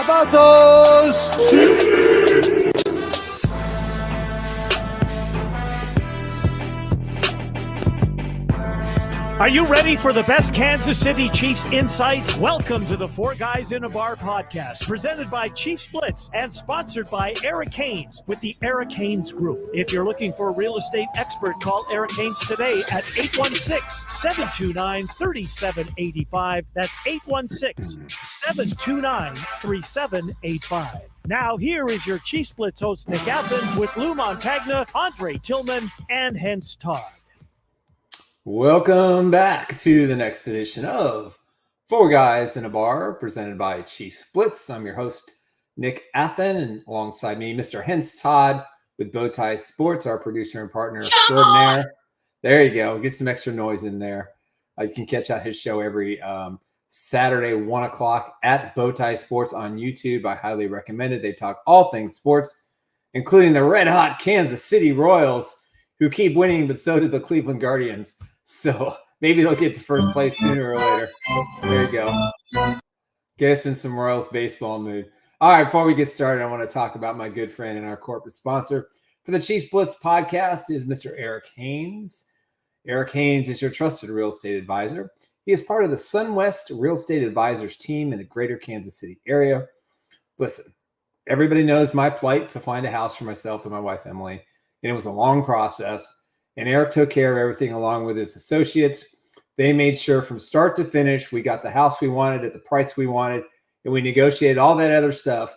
about those? Are you ready for the best Kansas City Chiefs insight? Welcome to the Four Guys in a Bar podcast, presented by Chiefs Blitz and sponsored by Eric Haynes with the Eric Haynes Group. If you're looking for a real estate expert, call Eric Haynes today at 816-729-3785. That's 816-729-3785. Now here is your Chiefs Blitz host, Nick Athan, with Lou Montagna, Andre Tillman, and Hense Todd. Welcome back to the next edition of Four Guys in a Bar, presented by Chiefs Blitz. I'm your host, Nick Athan, and alongside me, Mr. Hense Todd with Bowtie Sports, our producer and partner extraordinaire. There you go. Get some extra noise in there. You can catch out his show every Saturday, 1 o'clock at Bowtie Sports on YouTube. I highly recommend it. They talk all things sports, including the red-hot Kansas City Royals, who keep winning, but so do the Cleveland Guardians. So maybe they'll get to first place sooner or later. There you go. Get us in some Royals baseball mood. All right, before we get started, I want to talk about my good friend and our corporate sponsor for the Chiefs Blitz podcast is Mr. Eric Haynes. Eric Haynes is your trusted real estate advisor. He is part of the SunWest Real Estate Advisors team in the greater Kansas City area. Listen, everybody knows my plight to find a house for myself and my wife, Emily, and it was a long process. And Eric took care of everything along with his associates. They made sure from start to finish, we got the house we wanted at the price we wanted, and we negotiated all that other stuff.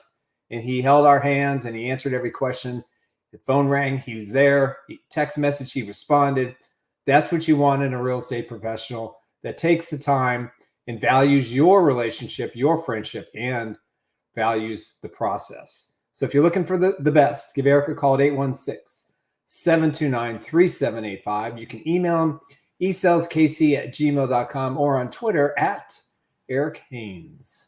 And he held our hands and he answered every question. The phone rang, he was there. Text message, he responded. That's what you want in a real estate professional that takes the time and values your relationship, your friendship, and values the process. So if you're looking for the best, give Eric a call at 816-729-3785. You can email him, esaleskc@gmail.com, or on Twitter at Eric Haynes.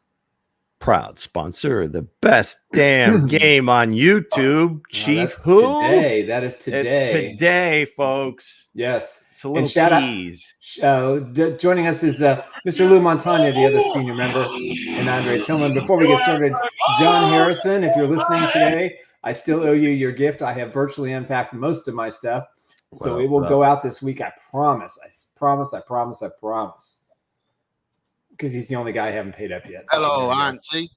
Proud sponsor of the best damn game on YouTube, Chief Who? Today. That is today. It's today, folks. Yes. It's a little tease. Joining us is Mr. Lou Montagna, the other senior member, and Andre Tillman. Before we get started, John Harrison, if you're listening today, I still owe you your gift. I have virtually unpacked most of my stuff, so it will go out this week. I promise. I promise. Because he's the only guy I haven't paid up yet. So hello, Auntie.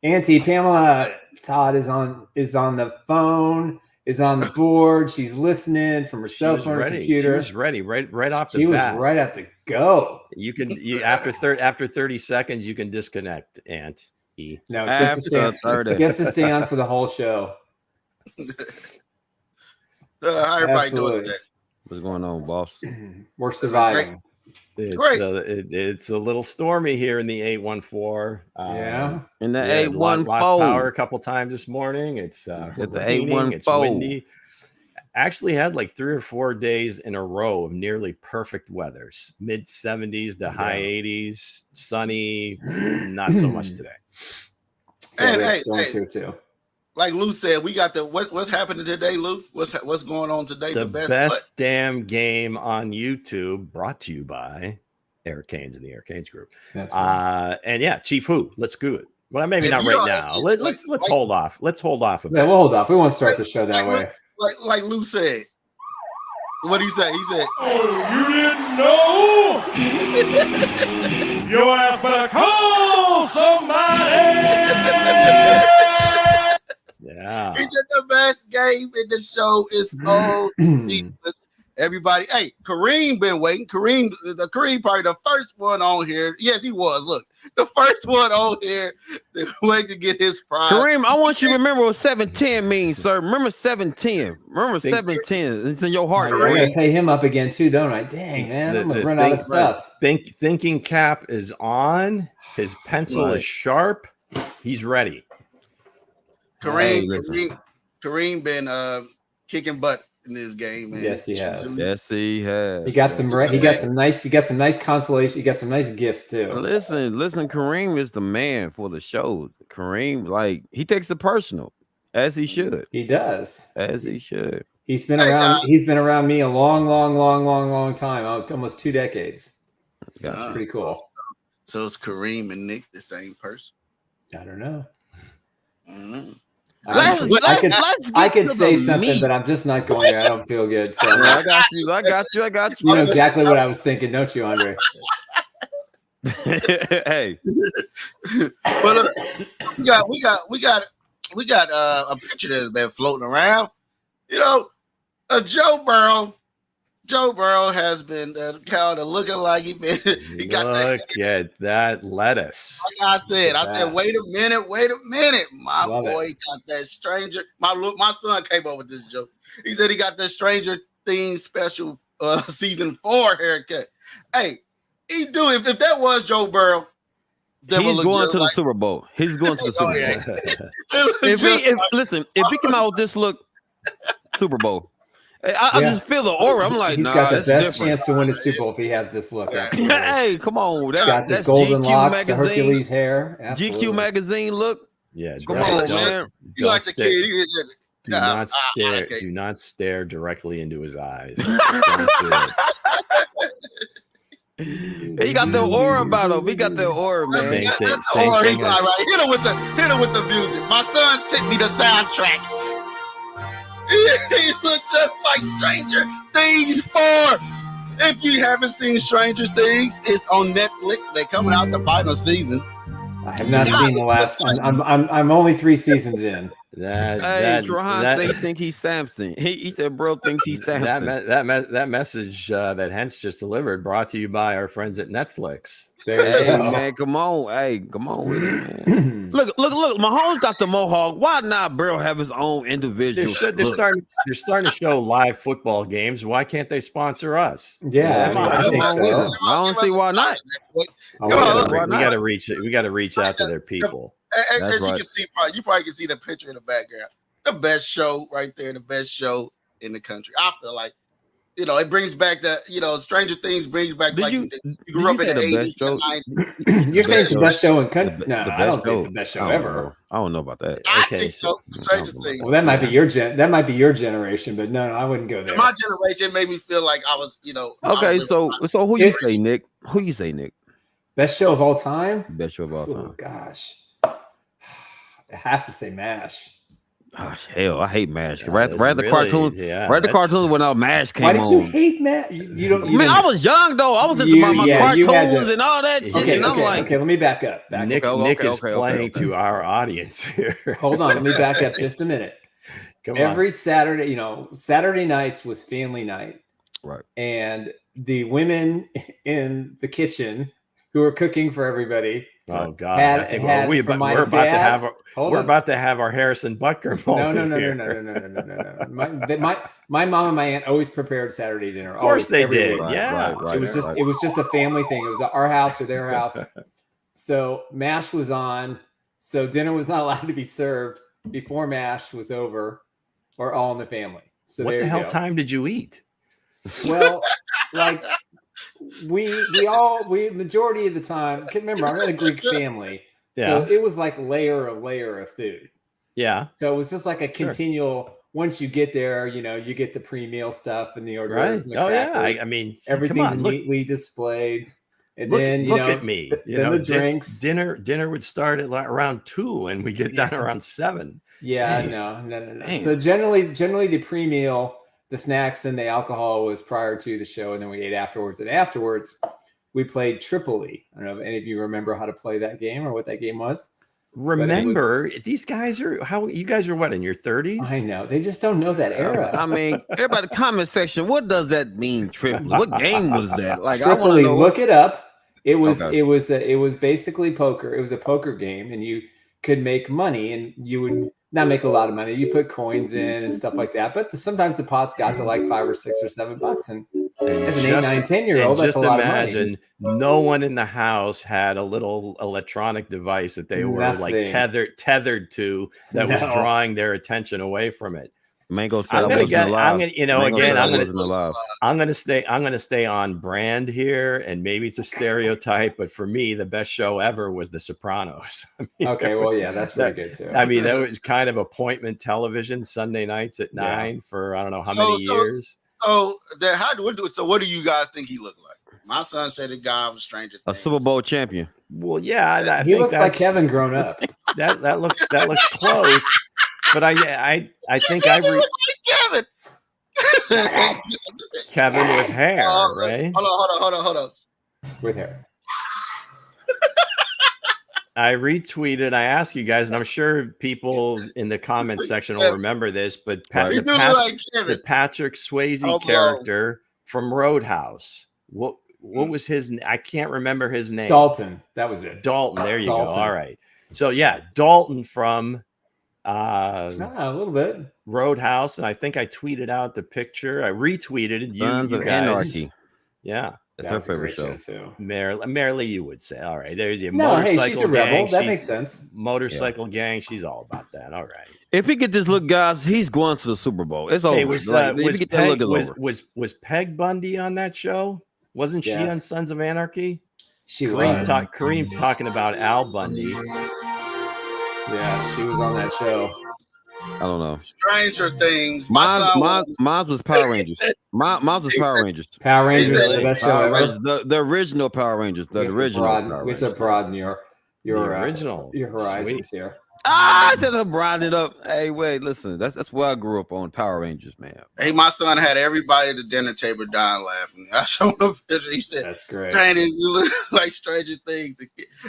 Auntie Pamela Todd is on the phone, is on the board. She's listening from her cell phone or computer. She was ready right off the bat. She was right at the go. You after 30 seconds you can disconnect, Aunt E. No, she has to stay on for the whole show. How everybody doing today? What's going on, boss? We're surviving. It's a little stormy here in the 814. In the 814. Lost power a couple times this morning. It's at the raining, 814. it's windy. Actually had like 3 or 4 days in a row of nearly perfect weather. Mid 70s to high 80s, sunny, not so much today. And here too. Like Lou said, we got what's happening today, Lou? What's going on today? The best damn game on YouTube, brought to you by Eric Haynes and the Eric Haynes Group. Right. And yeah, Chief Who? Let's do it. Well, maybe not right now. Let's hold off. Let's hold off. Yeah, we'll hold off. We won't start the show that way. Like Lou said. What did he say? He said, "Oh, you didn't know? Your ass better call somebody." Yeah. He said the best game in the show is everybody. Hey, Kareem been waiting. Kareem probably the first one on here. Yes, he was. Look, the first one on here waiting to get his prize. Kareem, I want you to remember what 710 means, sir. Remember 710. Remember 710. It's in your heart. I'm going to pay him up again too, don't I? Dang, man, I'm going to run out of stuff. Thinking cap is on. His pencil is sharp. He's ready. Kareem been kicking butt in this game, man. Yes, he has. Yes, he has. He got some nice consolation. He got some nice gifts too. Listen. Kareem is the man for the show. Kareem, he takes it personal, as he should. He does, as he should. He's been around. He's been around me a long time. Almost 2 decades. That's pretty cool. So it's Kareem and Nick the same person? I don't know. Mm-hmm. I could say something, but I'm just not going there. I don't feel good. So I got you. You know exactly what I was thinking, don't you, Andre? Hey, But we got a picture that's been floating around. You know, Joe Burrow has been kind of looking like he got Look at that lettuce. Like I said, wait a minute. My Love boy got that stranger. My son came up with this joke. He said he got that Stranger Things special season 4 haircut. Hey, he do if that was Joe Burrow. he's going to the Super Bowl. He's going to the Super Bowl. If he come out with this look, Super Bowl. I just feel the aura. I'm like, he's got the best chance to win the Super Bowl if he has this look. Hey, come on. Got the that's golden GQ locks, magazine. the Hercules hair. Absolutely. GQ magazine look. Yeah, Come on, man. You like the kid. Do not stare directly into his eyes. Don't do it. He got the aura about him. He got the aura, man. Same thing. Right. Hit him with the music. My son sent me the soundtrack. He looked just like Stranger Things 4. If you haven't seen Stranger Things, it's on Netflix. They're coming out the final season. I have not seen the last. I'm only 3 seasons in. Trahan say he think he's Samson. He said, "Bro, thinks he's Samson." That message that Hense just delivered, brought to you by our friends at Netflix. Hey, man, come on. Hey, come on with it, man. Look. Mahomes got the mohawk. Why not Burrow have his own individual? They're starting to show live football games. Why can't they sponsor us? Yeah, I think so. I don't see why not. We got to reach out to their people. As you can see, you probably can see the picture in the background. The best show right there, the best show in the country. I feel like, it brings back Stranger Things brings back you grew up in the 80s and 90s. You're saying it's the best show in country? No, I don't think it's the best show ever. I don't know about that. I think so. Stranger Things. Well, that might be your generation, but no, I wouldn't go there. My generation made me feel like I was, Okay, so who you say, Nick? Who you say, Nick? Best show of all time? Best show of all time. Oh gosh, I have to say MASH. Gosh, hell, I hate MASH. Yeah, right the cartoons. The cartoons when MASH came on. Why did you hate MASH? You don't. Man, I was young though. I was into my cartoons and all that shit. Okay, and I'm like, okay, let me back up. Nick is playing to our audience here. Hold on, let me back up just a minute. Every Saturday, Saturday nights was family night, right? And the women in the kitchen who were cooking for everybody. Oh God! We're about to have our Harrison Butker moment. No. My mom and my aunt always prepared Saturday dinner. Of course they did. Right, yeah, right, it was just a family thing. It was our house or their house. So MASH was on. So dinner was not allowed to be served before MASH was over, or All in the Family. So what the hell time did you eat? Well, like. We majority of the time, remember, I'm in a Greek family, so it was like layer of food. Yeah. So it was just like a continual. Once you get there, you get the pre-meal stuff and the hors d'oeuvres. Right. Oh yeah. I mean, everything's neatly displayed. And then look at me. Then the drinks. Dinner would start at around 2, and we get done around 7. Yeah. No. So generally the pre-meal. The snacks and the alcohol was prior to the show, and then we ate afterwards. And afterwards, we played Tripoli. I don't know if any of you remember how to play that game or what that game was. These guys are you guys are what, in your 30s? I know. They just don't know that era. I mean, everybody, comment section, what does that mean, Tripoli? What game was that? Like, Tripoli, look it up. It was basically poker. It was a poker game, and you could make money, and you would not make a lot of money. You put coins in and stuff like that, but sometimes the pots got to like $5 or $6 or $7, and as an 8, 9, 10-year-old, that's a lot of money. Just imagine no one in the house had a little electronic device that they were like tethered to that was drawing their attention away from it. Mango said I'm gonna stay on brand here, and maybe it's a stereotype, but for me, the best show ever was The Sopranos. Okay, well, yeah, that's very good too. I mean, that was kind of appointment television, Sunday nights at 9 for I don't know how many years. So what do you guys think he looked like? My son said the guy was Stranger Things. A Super Bowl champion. Well, yeah, He looks like Kevin grown up. That looks close. But I think I Kevin. Kevin with hair, right? Hold on. With hair. I retweeted. I asked you guys, and I'm sure people in the comment section will remember this, but the Patrick Swayze character from Roadhouse. What was his? I can't remember his name. Dalton. That was it. Dalton. There you go. All right. So yeah, Dalton from a little bit Roadhouse, and I think I tweeted out the picture. I retweeted it. Sons of guys. Anarchy. Yeah. That's her favorite show too. Merrily, you would say. All right, there's your motorcycle she's a rebel. That makes sense. Motorcycle gang, she's all about that. All right. If he get this look, guys, he's going to the Super Bowl. It's over. Was Peg Bundy on that show? Wasn't she on Sons of Anarchy? Kareem's talking about Al Bundy. Yeah, she was on that show. I don't know. Stranger Things. Mine was Power Rangers. Mine was Power Rangers. Power Rangers is the best show ever. The original Power Rangers. The original. We have to broaden your original your horizons here. I said to broaden it up. Hey, wait, listen. That's where I grew up on Power Rangers, man. Hey, my son had everybody at the dinner table dying laughing. I showed him a picture. He said, "That's great. Danny, you look like Stranger Things."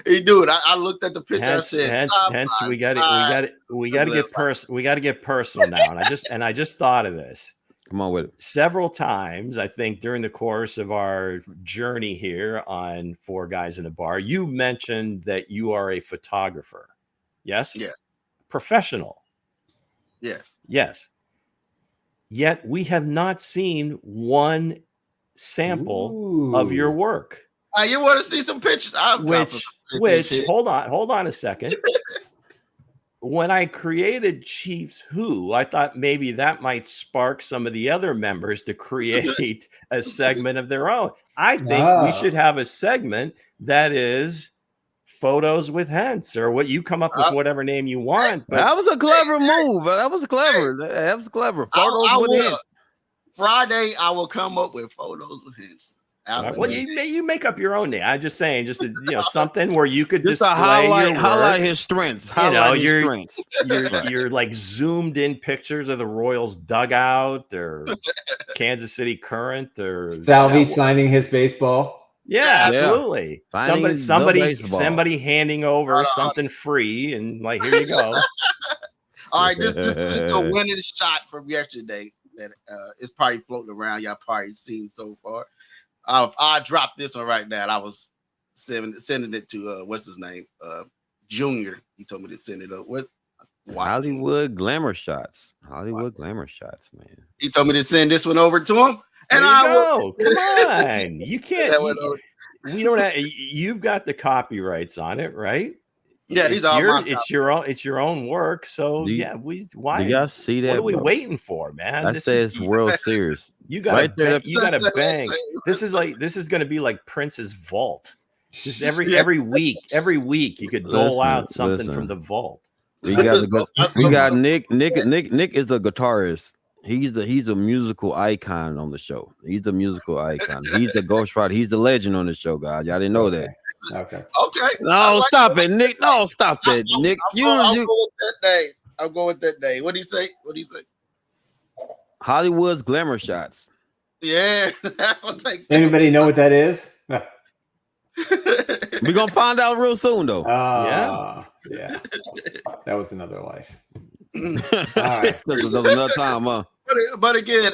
He do it. I looked at the picture. I said, hence we got to get personal now. And I just thought of this. Come on with it. Several times, I think, during the course of our journey here on Four Guys in a Bar, you mentioned that you are a photographer. Yes? Yeah. Professional. Yes. Yes. Yet we have not seen one sample of your work. You want to see some pictures? Which hold on a second. When I created Chiefs Who, I thought maybe that might spark some of the other members to create a segment of their own. I think we should have a segment that is Photos with Hense, or what you come up with, whatever name you want. But that was a clever move. That was clever. Photos with Hense. Friday, I will come up with Photos with Hense. Well, you make up your own name. I'm just saying, something where you could just display highlight his strengths. You're like zoomed in pictures of the Royals dugout or Kansas City Current or Salvi signing his baseball. Yeah, absolutely. Somebody handing over something free, and like, here you go. All right, this is a winning shot from yesterday that is probably floating around. Y'all probably seen so far. I dropped this one right now. I was sending it to what's his name, Junior. He told me to send it up. Hollywood glamour shots, man. He told me to send this one over to him. And come on, you can't. We don't have. You've got the copyrights on it, right? Yeah, these are it's your own work. So why? Do y'all see that? What are we waiting for, man? I say it's World Series. You got to bang. This is going to be like Prince's vault. Just every week you could dole out something from the vault. We got Nick. Nick is the guitarist. He's a musical icon on the show. He's a musical icon. He's the ghostwriter. He's the legend on the show, guys. Y'all didn't know that. Okay. No, stop it, Nick. No, stop that, Nick. I'm going with that day. I'm going with that day. What do you say? Hollywood's glamour shots. Yeah. Anybody know what that is? We're gonna find out real soon, though. Yeah. That was another life. All right. Another time, huh? But again,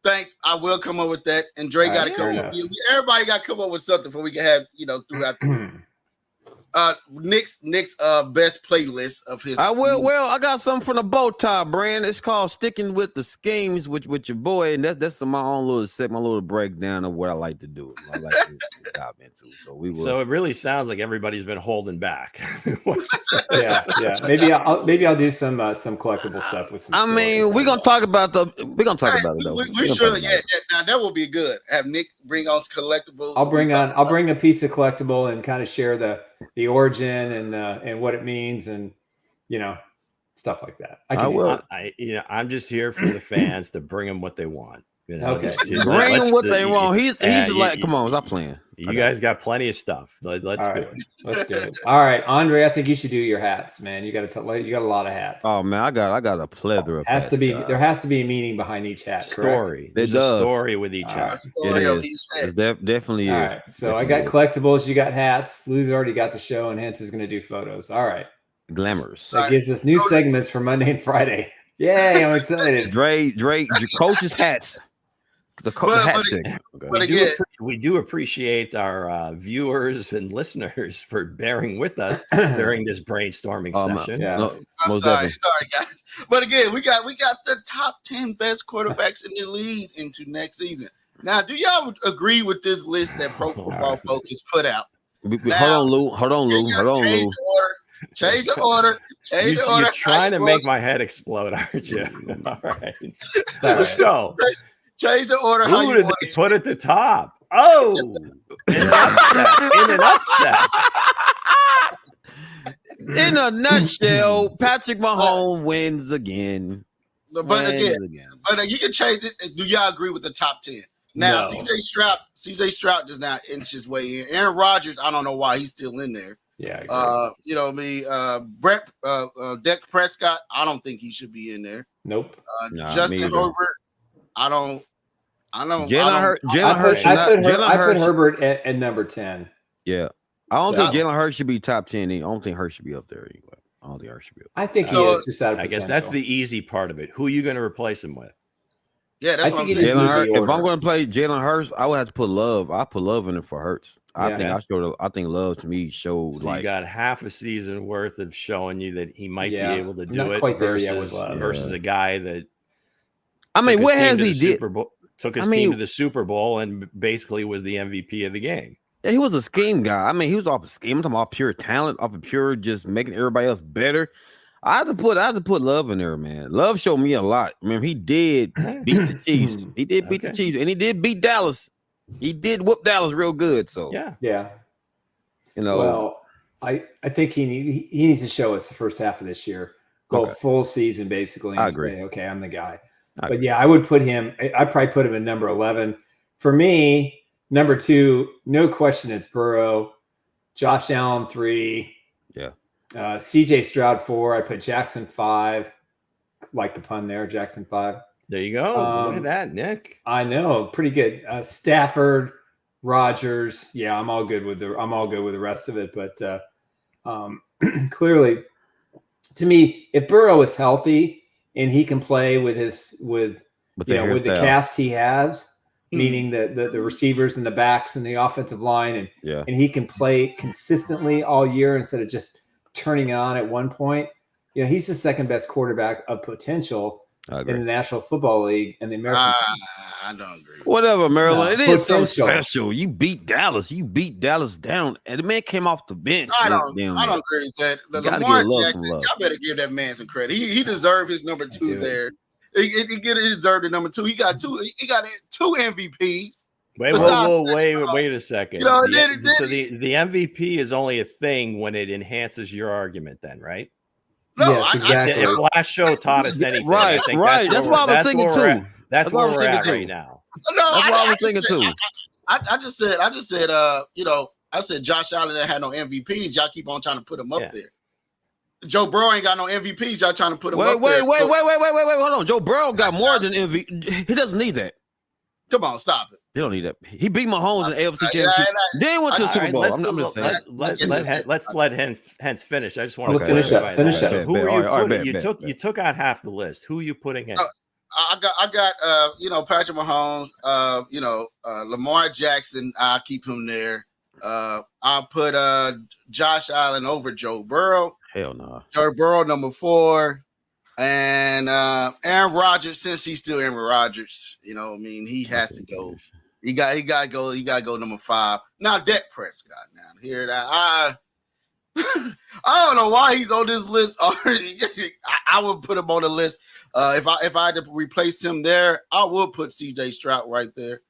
thanks. I will come up with that. And Dre got to come up. Everybody got to come up with something before we can have, throughout the Nick's best playlist of his. I got something from the bow tie brand. It's called Sticking with the Schemes with your boy, and that's my own little set, my little breakdown of what I like to do. I like to dive into. So it really sounds like everybody's been holding back. yeah. Maybe I'll do some collectible stuff with some. We're gonna talk about it though. We should. Now that will be good. Have Nick bring on collectibles. I'll bring a piece of collectible and kind of share the origin and what it means and stuff like that. I'm just here for the fans to bring them what they want. Okay. Bring what they want. He's like, come on, stop playing. You guys got plenty of stuff. Let's do it. Let's do it. All right, Andre. I think you should do your hats, man. You got a lot of hats. Oh man, I got a plethora of hats. There has to be a meaning behind each hat. Story. There's a story with each hat. It definitely is. All right. So I got collectibles. You got hats. Lou's already got the show, and Hense is going to do photos. All right. Glamorous. That gives us new segments for Monday and Friday. Yay! I'm excited. Drake, your coach's hats. We do appreciate our viewers and listeners for bearing with us during this brainstorming session. Yeah. I'm sorry, guys. But again, we got the top 10 best quarterbacks in the league into next season. Now, do y'all agree with this list that Pro Football Focus put out? Hold on, Lou. Change the order. You're trying to make my head explode, aren't you? All right. Let's go. Change the order. Who did they put at the top? Oh, in an upset. In a nutshell, Patrick Mahomes wins again. But you can change it. Do y'all agree with the top 10? Now, no. CJ Stroud does not inch his way in. Aaron Rodgers, I don't know why he's still in there. Yeah. Dak Prescott, I don't think he should be in there. Nope. Justin Herbert, I don't. I put Herbert at number 10. Yeah. I don't think Jalen Hurts should be top 10. I don't think Hurts should be up there anyway. I don't think Hurts should be up there. I think he is just out of potential. I guess that's the easy part of it. Who are you going to replace him with? Yeah, that's what I'm saying. If I'm going to play Jalen Hurts, I would have to put Love. I put Love in it for Hurts. I think Love to me showed so you got half a season worth of showing you that he might be able to do it versus a guy that. I mean, what has he did? Took his team to the Super Bowl and basically was the MVP of the game. Yeah, he was a scheme guy. I mean, he was off a scheme. I'm talking about pure talent, off of pure just making everybody else better. I had to put Love in there, man. Love showed me a lot. I mean, he did beat the Chiefs. He did beat the Chiefs, and he did beat Dallas. He did whoop Dallas real good. So yeah. You know, well, I think he needs to show us the first half of this year, go full season basically. And I agree. Say, okay, I'm the guy. But yeah, I would put him. I'd probably put him in number 11. For me, number 2, no question, it's Burrow. Josh Allen 3. Yeah. CJ Stroud 4. I put Jackson 5. Like the pun there, Jackson 5. There you go. Look at that, Nick. I know, pretty good. Stafford, Rodgers. Yeah, I'm all good with the rest of it. But clearly, to me, if Burrow is healthy and he can play with the cast he has, meaning the receivers and the backs and the offensive line, and he can play consistently all year instead of just turning it on at one point. You know, he's the second best quarterback of potential in the National Football League and the American. I don't agree. Whatever, Maryland. It is so special. You beat Dallas. You beat Dallas down, and the man came off the bench. I don't agree with that. Lamar Jackson, y'all better give that man some credit. He deserved his number 2 there. He deserved the number 2. He got 2 MVPs. Wait a second. You know, the MVP is only a thing when it enhances your argument, then, right? No, yes, exactly. If last show taught us anything, right. That's what I was thinking too. That's where we're at right now. No, that's what I was thinking too. I just said, I said Josh Allen that had no MVPs. Y'all keep on trying to put him up there. Joe Burrow ain't got no MVPs. Y'all trying to put him up there. Wait. Hold on. Joe Burrow got more than MVP. He doesn't need that. Come on, stop it. He don't need that. He beat Mahomes in the AFC Championship. Then went to the Super Bowl. I'm just saying. Let's let Hense finish. I just want to finish up. So who are you putting? You took out half the list. Who are you putting in? I got Patrick Mahomes, Lamar Jackson, I'll keep him there. I'll put Josh Allen over Joe Burrow. Hell no. Joe Burrow number 4. And Aaron Rodgers, since he's still Aaron Rodgers, he has to go. He got to go number 5. Now Dak Prescott. Now hear that? I don't know why he's on this list already. I would put him on the list. If I had to replace him there, I would put CJ Stroud right there.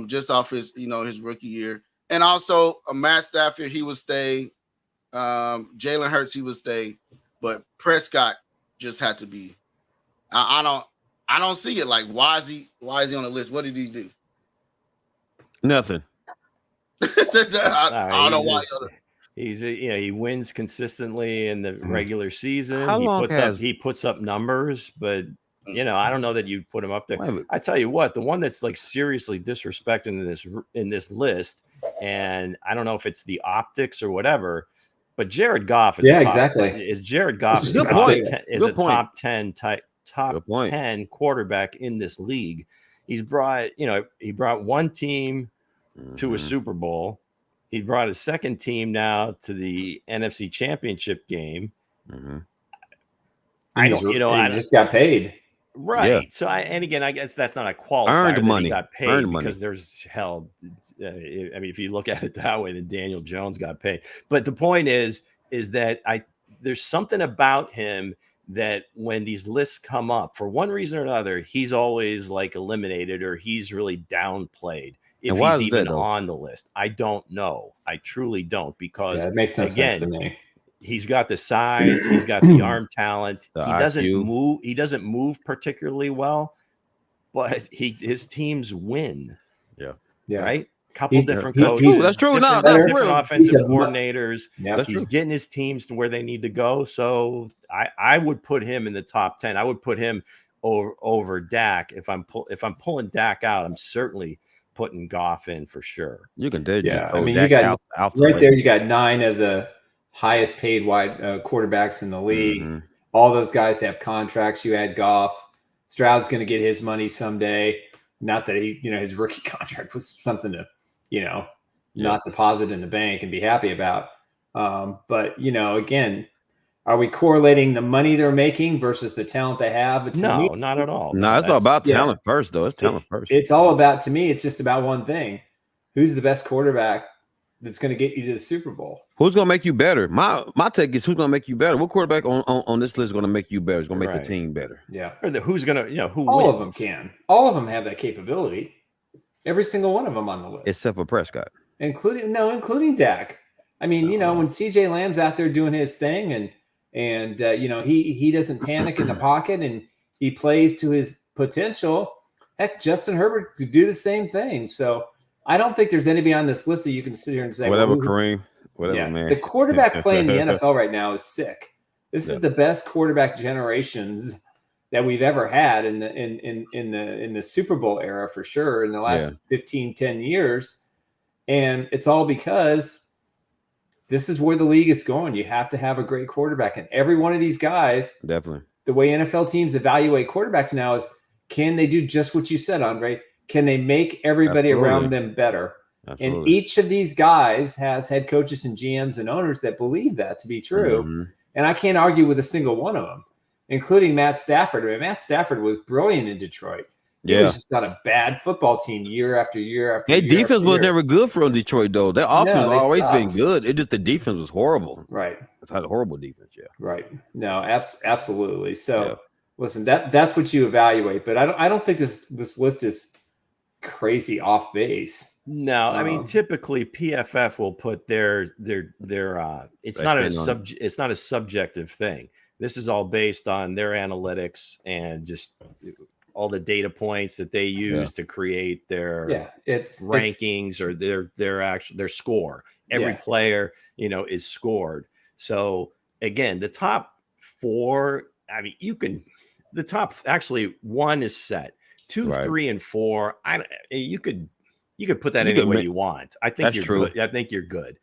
Just off his his rookie year. And also Matt Stafford, he would stay. Jalen Hurts, he would stay. But Prescott just had to be. I I don't see it. Like, why is he on the list? What did he do? Nothing. I don't know why. He wins consistently in the regular season. How He long puts up numbers, but I don't know that you'd put him up there. I tell you what, the one that's like seriously disrespecting in this list, and I don't know if it's the optics or whatever, but Jared Goff is Jared Goff is a top 10 quarterback in this league. He's brought one team to a Super Bowl. He brought his second team now to the NFC Championship game. Mm-hmm. I just got paid. Right. Yeah. So I guess that's not a qualifier. Earned money. He got paid Earned because there's hell. I mean, if you look at it that way, then Daniel Jones got paid. But the point is that there's something about him that when these lists come up, for one reason or another, he's always like eliminated or he's really downplayed. If he's even on the list, I don't know. I truly don't, because it makes no sense to me. He's got the size, he's got the arm talent. He doesn't IQ. move. He doesn't move particularly well, but his teams win. Yeah. Couple different coaches. That's true. Different offensive coordinators. Yeah, he's getting his teams to where they need to go. So I would put him in the top 10. I would put him over Dak. If I'm pulling Dak out, I'm certainly putting Goff in for sure. You can do. Yeah, I mean, you got right there. You got 9 of the highest paid wide quarterbacks in the league. Mm-hmm. All those guys have contracts. You add Goff. Stroud's going to get his money someday. Not that his rookie contract was something to, not deposit in the bank and be happy about. But again, are we correlating the money they're making versus the talent they have? But no, not at all. No, it's all about talent first, though. It's talent first. It's all about, to me, it's just about one thing. Who's the best quarterback that's going to get you to the Super Bowl? Who's going to make you better? My take is, who's going to make you better? What quarterback on this list is going to make you better? It's going to make the team better. Yeah. Or who's going to, who all wins? of them can. All of them have that capability. Every single one of them on the list. Except for Prescott. Including Dak. I mean, when CJ Lamb's out there doing his thing and he doesn't panic in the pocket and he plays to his potential. Heck, Justin Herbert could do the same thing. So I don't think there's anybody on this list that you can sit here and say, Kareem, man. The quarterback play in the NFL right now is sick. This is the best quarterback generations that we've ever had in the Super Bowl era for sure in the last 10 years. And it's all because this is where the league is going. You have to have a great quarterback. And every one of these guys, definitely, the way NFL teams evaluate quarterbacks now is, can they do just what you said, Andre? Can they make everybody around them better? Absolutely. And each of these guys has head coaches and GMs and owners that believe that to be true. Mm-hmm. And I can't argue with a single one of them, including Matt Stafford. I mean, Matt Stafford was brilliant in Detroit. He was just not a bad football team year after year after year. Their defense was never good for Detroit, though. Their offense has always been good. It just the defense was horrible. Right. It had a horrible defense, Right. No, absolutely. So, listen, that's what you evaluate. But I don't think this list is crazy off base. No, I mean, typically PFF will put their it's not a subjective thing. This is all based on their analytics and just all the data points that they use to create their rankings or their score. Every player, is scored. So again, the top 4, I mean, the top, actually 1 is set. 2, 3, and 4. You could put that any way you want. I think you're good. I think you're good.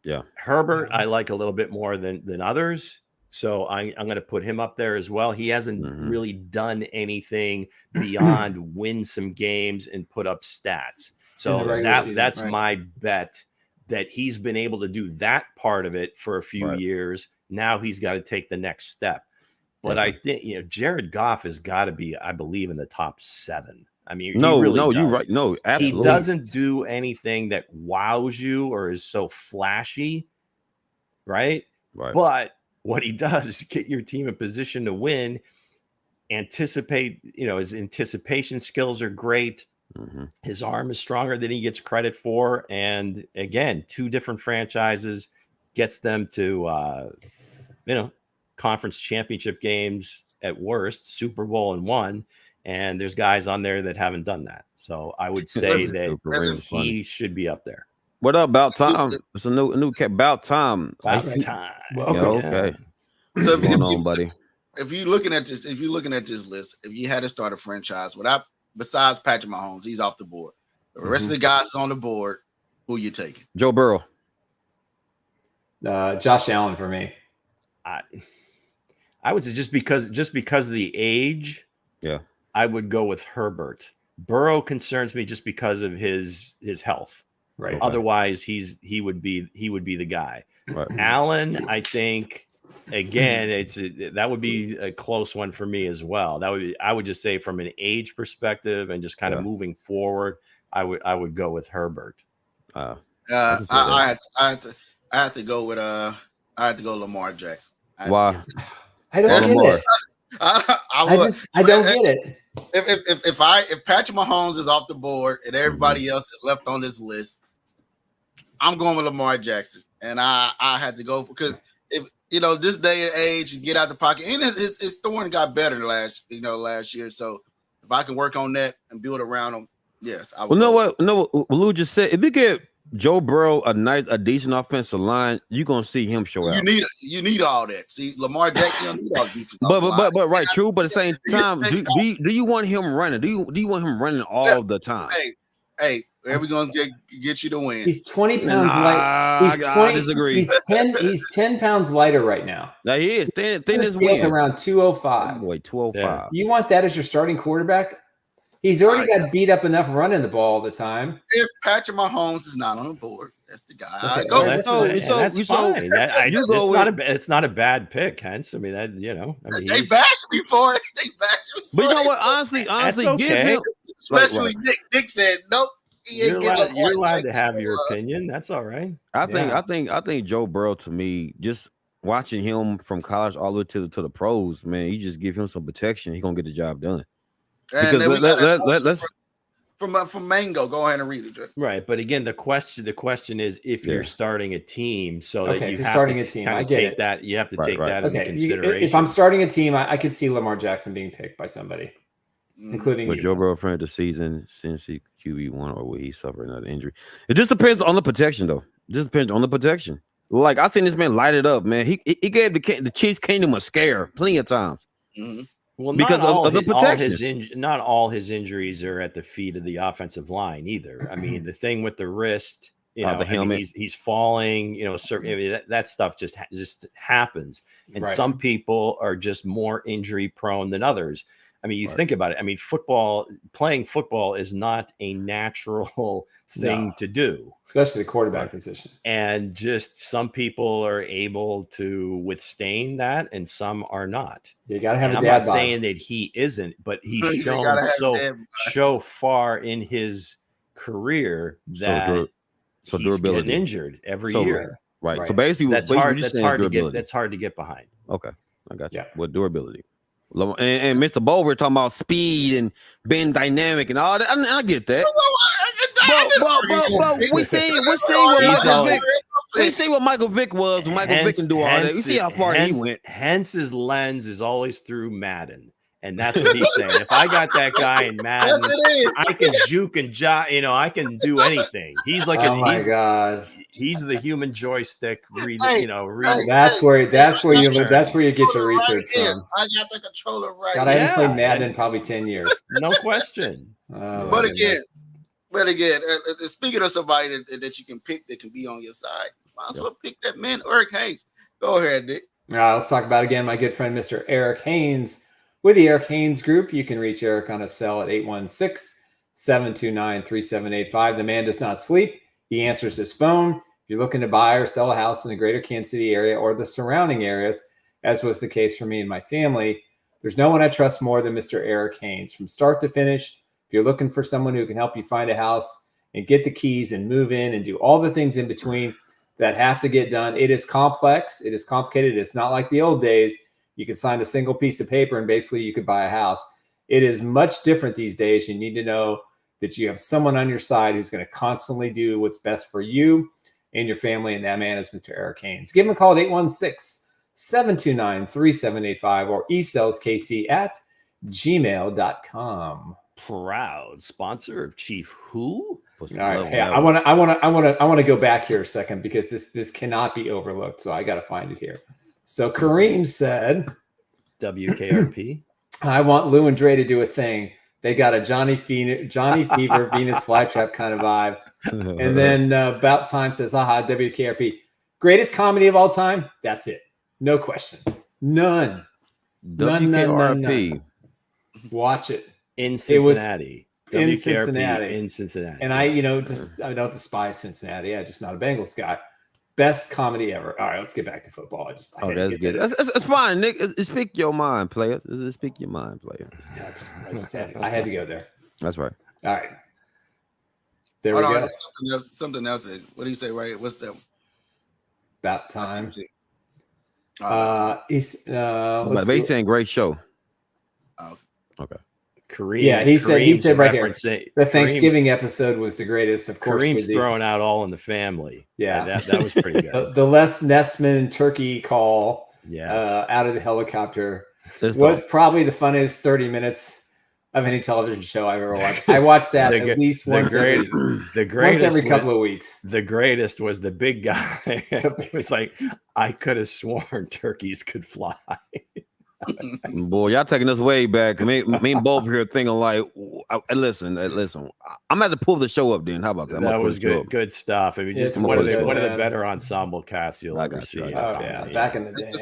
Yeah. Herbert, I like a little bit more than others. So I'm going to put him up there as well. He hasn't really done anything beyond win some games and put up stats. So that's my bet, that he's been able to do that part of it for a few years. Now he's got to take the next step. But I think, Jared Goff has got to be, I believe, in the top 7. I mean, you're right. No, absolutely. He doesn't do anything that wows you or is so flashy, right? But what he does is get your team in position to win, anticipate, his anticipation skills are great. Mm-hmm. His arm is stronger than he gets credit for. And again, 2 different franchises, gets them to, conference championship games at worst, Super Bowl in 1. and there's guys on there that haven't done that. So I would say that he should be up there. What up, about time? It's a new cat. About time. About time. Okay. So What's going on, buddy? If you're looking at this list, if you had to start a franchise besides Patrick Mahomes, he's off the board. The rest of the guys on the board, who you taking? Joe Burrow. Josh Allen for me. I would say just because of the age, I would go with Herbert. Burrow concerns me just because of his health. Right. Okay. Otherwise, he would be the guy. Right. Allen, I think, again, that would be a close one for me as well. I would just say from an age perspective and just kind of moving forward, I would go with Herbert. I have to go with Lamar Jackson. Why? I don't get it. I don't get it. If Patrick Mahomes is off the board and everybody else is left on this list, I'm going with Lamar Jackson, and I had to go because if this day and age, you get out the pocket, and his throwing got better last year. So if I can work on that and build around him, yes, I would. Well, what Lou just said. If you get Joe Burrow a decent offensive line, you're gonna see him show out. You need all that. See, Lamar Jackson, you don't need all the defense. But right, true. But at the same time, do you want him running? Do you want him running all the time? Hey, we're gonna get you to win. He's 20 pounds light. I disagree. He's 10 pounds lighter right now. Now he is thin as well. Around 205. Boy, 205. Yeah. You want that as your starting quarterback? He's already got beat up enough running the ball all the time. If Patrick Mahomes is not on the board, that's the guy. Okay. That's fine. It's not a bad pick, Hense. I mean, they bashed me for it. But you know what? Honestly, give him. Especially Nick said nope. You're allowed to have your opinion. That's all right. I think Joe Burrow, to me, just watching him from college all the way to the pros, man, you just give him some protection, he's gonna get the job done. And let's from Mango. Go ahead and read it, Jay. Right, but again, the question is if you're starting a team, so that you have starting to a team, kind of take that. You have to take that into consideration. If I'm starting a team, I could see Lamar Jackson being picked by somebody, including you. Joe Burrow for the season since he QB1 or will he suffer another injury? It just depends on the protection, though. It just depends on the protection. Like I seen this man light it up, man. He gave the Chiefs kingdom a scare plenty of times. Mm-hmm. Well, because of the protection. Not all his injuries are at the feet of the offensive line either. I mean, the thing with the wrist, the helmet, he's falling. That stuff just happens, and some people are just more injury prone than others. I mean, you think about it. I mean, playing football is not a natural thing to do, especially the quarterback position. And just some people are able to withstand that, and some are not. You got to have. I'm not saying that he isn't, but he's shown so far in his career that he's getting injured every year. Right. So basically, that's hard to get behind. Okay, I got you. With durability. And Mr. Bover talking about speed and being dynamic and all that. I get that. But we see what Michael Vick was when Michael Vick can do all that. We see how far he went. Hence's lens is always through Madden. And that's what he's saying. If I got that guy in Madden, I can juke and I can do anything. He's like, God, he's the human joystick. Reading. That's where you get your research from. I got the controller right. God, I haven't played Madden in probably 10 years. No question. But again, speaking of somebody that you can pick that can be on your side, might as well pick that man, Eric Haynes. Go ahead, Nick. Let's talk about again my good friend, Mr. Eric Haynes. With the Eric Haynes Group, you can reach Eric on a cell at 816-729-3785. The man does not sleep. He answers his phone. If you're looking to buy or sell a house in the greater Kansas City area or the surrounding areas, as was the case for me and my family, there's no one I trust more than Mr. Eric Haynes. From start to finish, if you're looking for someone who can help you find a house and get the keys and move in and do all the things in between that have to get done, it is complex. It is complicated. It's not like the old days. You could sign a single piece of paper and basically you could buy a house. It is much different these days. You need to know that you have someone on your side who's going to constantly do what's best for you and your family. And that man is Mr. Eric Haynes. Give him a call at 816-729-3785 or eSellsKC at gmail.com. Proud sponsor of Chief Who? All right. Hey, I want to go back here a second because this cannot be overlooked. So I got to find it here. So Kareem said, WKRP. I want Lou and Dre to do a thing. They got a Johnny Fever, Venus Flytrap kind of vibe. And then About Time says, aha, WKRP. Greatest comedy of all time? That's it. No question. None. None. Watch it. In Cincinnati. In Cincinnati. In Cincinnati. And I don't despise Cincinnati. I'm just not a Bengals guy. Best comedy ever. All right, let's get back to football. That's good. That's fine, Nick. Speak your mind, player. Speak your mind, player. I had to go there. That's right. All right. There we go. Something else. What do you say, right? What's that? About Time. He's saying great show. Okay. Kareem. Yeah, he said right here. The Thanksgiving Kareem's, episode was the greatest, of course. Kareem's throwing out All in the Family. Yeah, that was pretty good. the Les Nessman turkey call, yes, out of the helicopter was probably the funniest 30 minutes of any television show I've ever watched. I watched that at least once every couple of weeks. The greatest was the big guy. It was like, I could have sworn turkeys could fly. Boy, y'all taking us way back. Me and both here thinking like, listen. I'm gonna have to pull the show up. Then how about that? That was good stuff. I mean, just one of the better ensemble casts you'll ever see. Back in the day,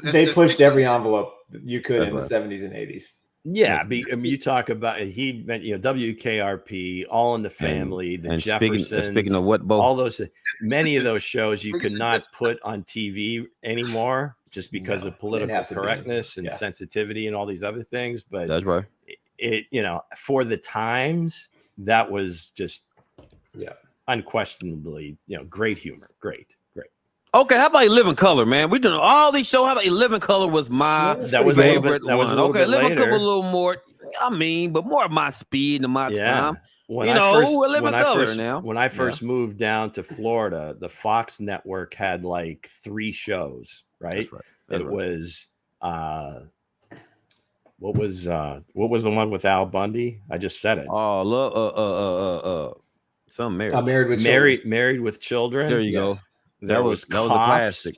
they pushed every envelope you could in the 70s and 80s. Yeah, I mean, you talk about WKRP, All in the Family, the Jeffersons. Speaking of what, both all those, many of those shows you could not put on TV anymore just because of political correctness and sensitivity and all these other things. But that's right. It for the times, that was just unquestionably great humor, great. Okay, how about Living Color, man? We doing all these shows. How about Living Color was my favorite one. Okay, Living Color a little more. I mean, but more of my speed and my time. When I first moved down to Florida, the Fox network had like 3 shows. Right? It was what was the one with Al Bundy? I just said it. Some married with children. There you go. That was a classic.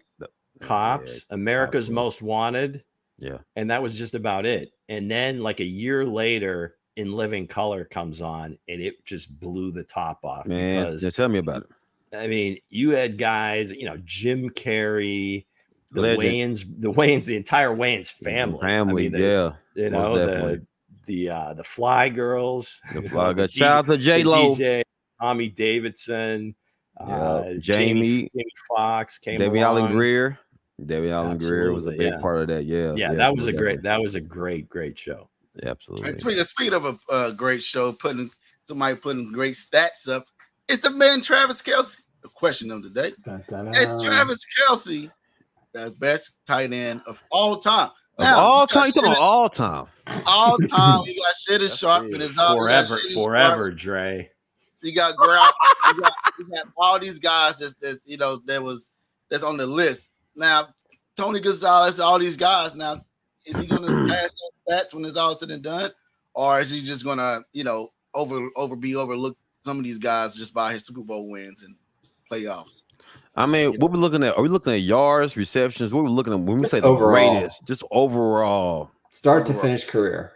Cops, America's Most Wanted. Yeah. And that was just about it. And then like a year later, In Living Color comes on and it just blew the top off. Man, tell me about it. I mean, you had guys, Jim Carrey, the Wayans, the entire Wayans family. The Fly Girls. The Fly Girls. Shout out to J-Lo. DJ, Tommy Davidson. Jamie Foxx came. Debbie Allen Greer. Debbie Allen Greer was a big part of that. That was a great show. Yeah, absolutely. Speaking of a great show, putting great stats up, it's the man Travis Kelce. The question of the day: is Travis Kelce the best tight end of all time? All time. He got shit is sharp in his forever, Dre. You got Grout. you got all these guys that's on the list. Now, Tony Gonzalez, all these guys. Now, is he going to pass those stats when it's all said and done, or is he just going to overlook some of these guys just by his Super Bowl wins and playoffs? I mean, what we're looking at? Are we looking at yards, receptions? What we're looking at when we say the greatest, just overall, start to finish career.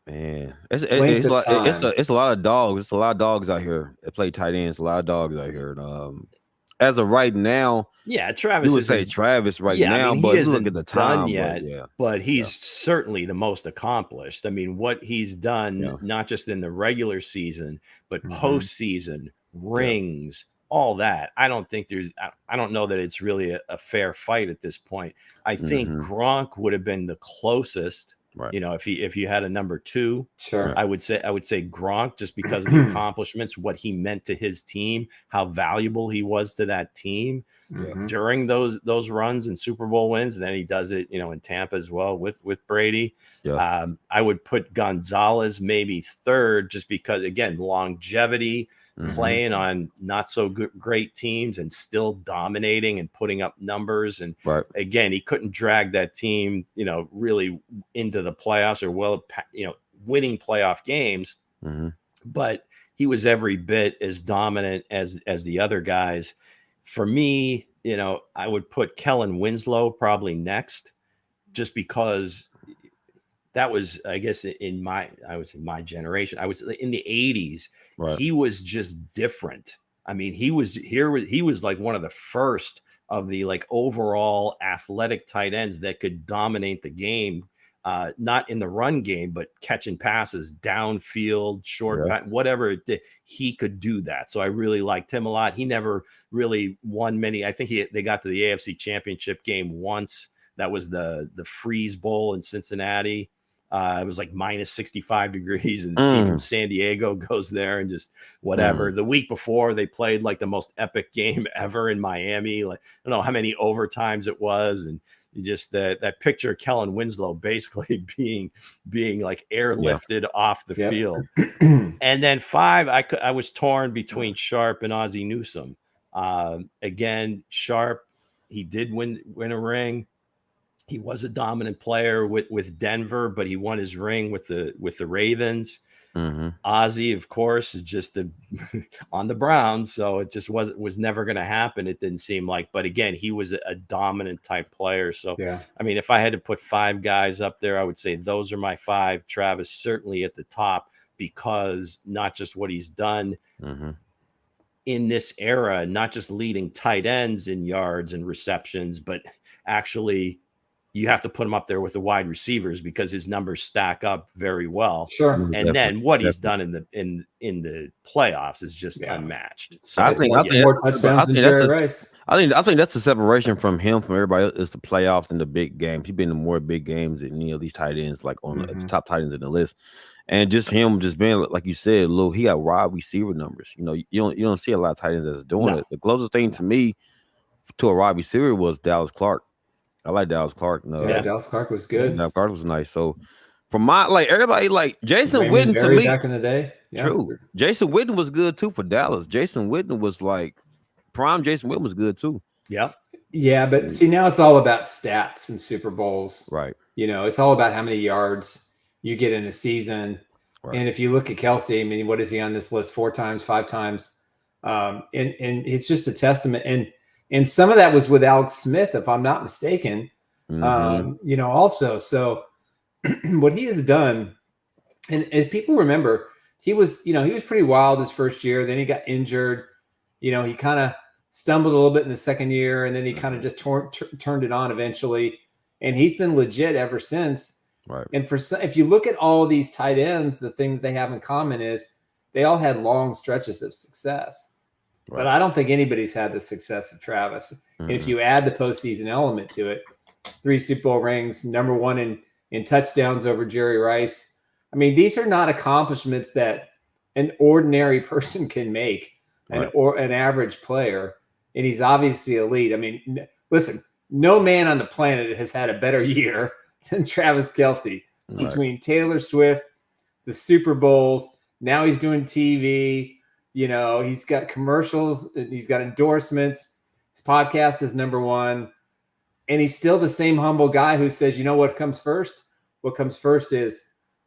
Man, it's a lot of dogs. It's a lot of dogs out here that play tight ends. A lot of dogs out here. As of right now, Travis. You would say Travis now, but he look at the time yet. But he's certainly the most accomplished. I mean, what he's done, not just in the regular season, but postseason, rings, all that. I don't know that it's really a fair fight at this point. I think Gronk would have been the closest. Right. If you had a number 2, sure, I would say Gronk, just because of the accomplishments, what he meant to his team, how valuable he was to that team during those runs and Super Bowl wins. And then he does it, in Tampa as well with Brady. Yeah. I would put Gonzalez maybe 3rd, just because, again, longevity, playing on not so great teams and still dominating and putting up numbers. And again, he couldn't drag that team, really into the playoffs or winning playoff games. But he was every bit as dominant as the other guys. For me, I would put Kellen Winslow probably next, just because that was, I guess, in my generation. I was in the 80s. He was just different. I mean, he was like one of the first of the like overall athletic tight ends that could dominate the game. Not in the run game, but catching passes downfield, short, whatever it did, he could do that. So I really liked him a lot. He never really won many. I think they got to the AFC Championship game once. That was the Freeze Bowl in Cincinnati. It was like minus 65 degrees, and the team from San Diego goes there and just whatever. The week before, they played like the most epic game ever in Miami. Like, I don't know how many overtimes it was, and just that picture of Kellen Winslow basically being like airlifted off the field. And then 5, I was torn between Sharp and Ozzie Newsome. Again, Sharp, he did win a ring. He was a dominant player with Denver, but he won his ring with the Ravens. Ozzie, of course, is just on the Browns, so it just was never going to happen. It didn't seem like, but again, he was a dominant type player. So I mean, if I had to put 5 guys up there, I would say those are my 5. Travis certainly at the top, because not just what he's done in this era, not just leading tight ends in yards and receptions, but actually you have to put him up there with the wide receivers because his numbers stack up very well. And then what he's done in the playoffs is just unmatched. So I think more touchdowns than Jerry Rice. I think that's the separation from everybody else, is the playoffs and the big games. He's been in more big games than any of these tight ends, like on the top tight ends in the list. And just him just being, like you said, Lou, he got wide receiver numbers. You don't see a lot of tight ends that's doing it. The closest thing to me to a wide receiver was Dallas Clark. I like Dallas Clark. Dallas Clark was good. Dallas Clark was nice. So for everybody, like Jason Witten to me back in the day. True. Jason Witten was good too for Dallas. Jason Witten was like prime. Jason Witten was good too. Yeah, but see, now it's all about stats and Super Bowls. Right. It's all about how many yards you get in a season. And if you look at Kelce, I mean, what is he on this list? 4 times, 5 times. And it's just a testament. And some of that was with Alex Smith, if I'm not mistaken, also. So what he has done, and people remember, he was pretty wild his first year. Then he got injured. He kind of stumbled a little bit in the second year, and then he kind of just turned it on eventually. And he's been legit ever since. Right. And if you look at all of these tight ends, the thing that they have in common is they all had long stretches of success. But I don't think anybody's had the success of Travis. And if you add the postseason element to it, 3 Super Bowl rings, number 1 in touchdowns over Jerry Rice. I mean, these are not accomplishments that an ordinary person can make, an average player. And he's obviously elite. I mean, listen, no man on the planet has had a better year than Travis Kelce. Between Taylor Swift, the Super Bowls, now he's doing TV. He's got commercials, he's got endorsements. His podcast is number 1. And he's still the same humble guy who says, what comes first? What comes first is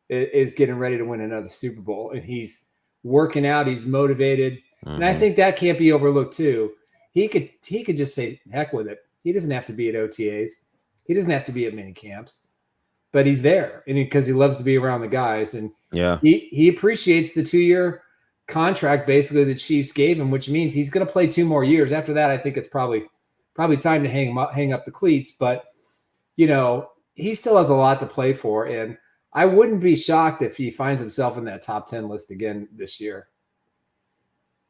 getting ready to win another Super Bowl. And he's working out, he's motivated. And I think that can't be overlooked too. He could just say, heck with it. He doesn't have to be at OTAs. He doesn't have to be at mini camps. But he's there, and because he loves to be around the guys. And he appreciates the 2-year contract basically the Chiefs gave him, which means he's going to play 2 more years. After that, I think it's probably time to hang up the cleats. But he still has a lot to play for, and I wouldn't be shocked if he finds himself in that top 10 list again this year.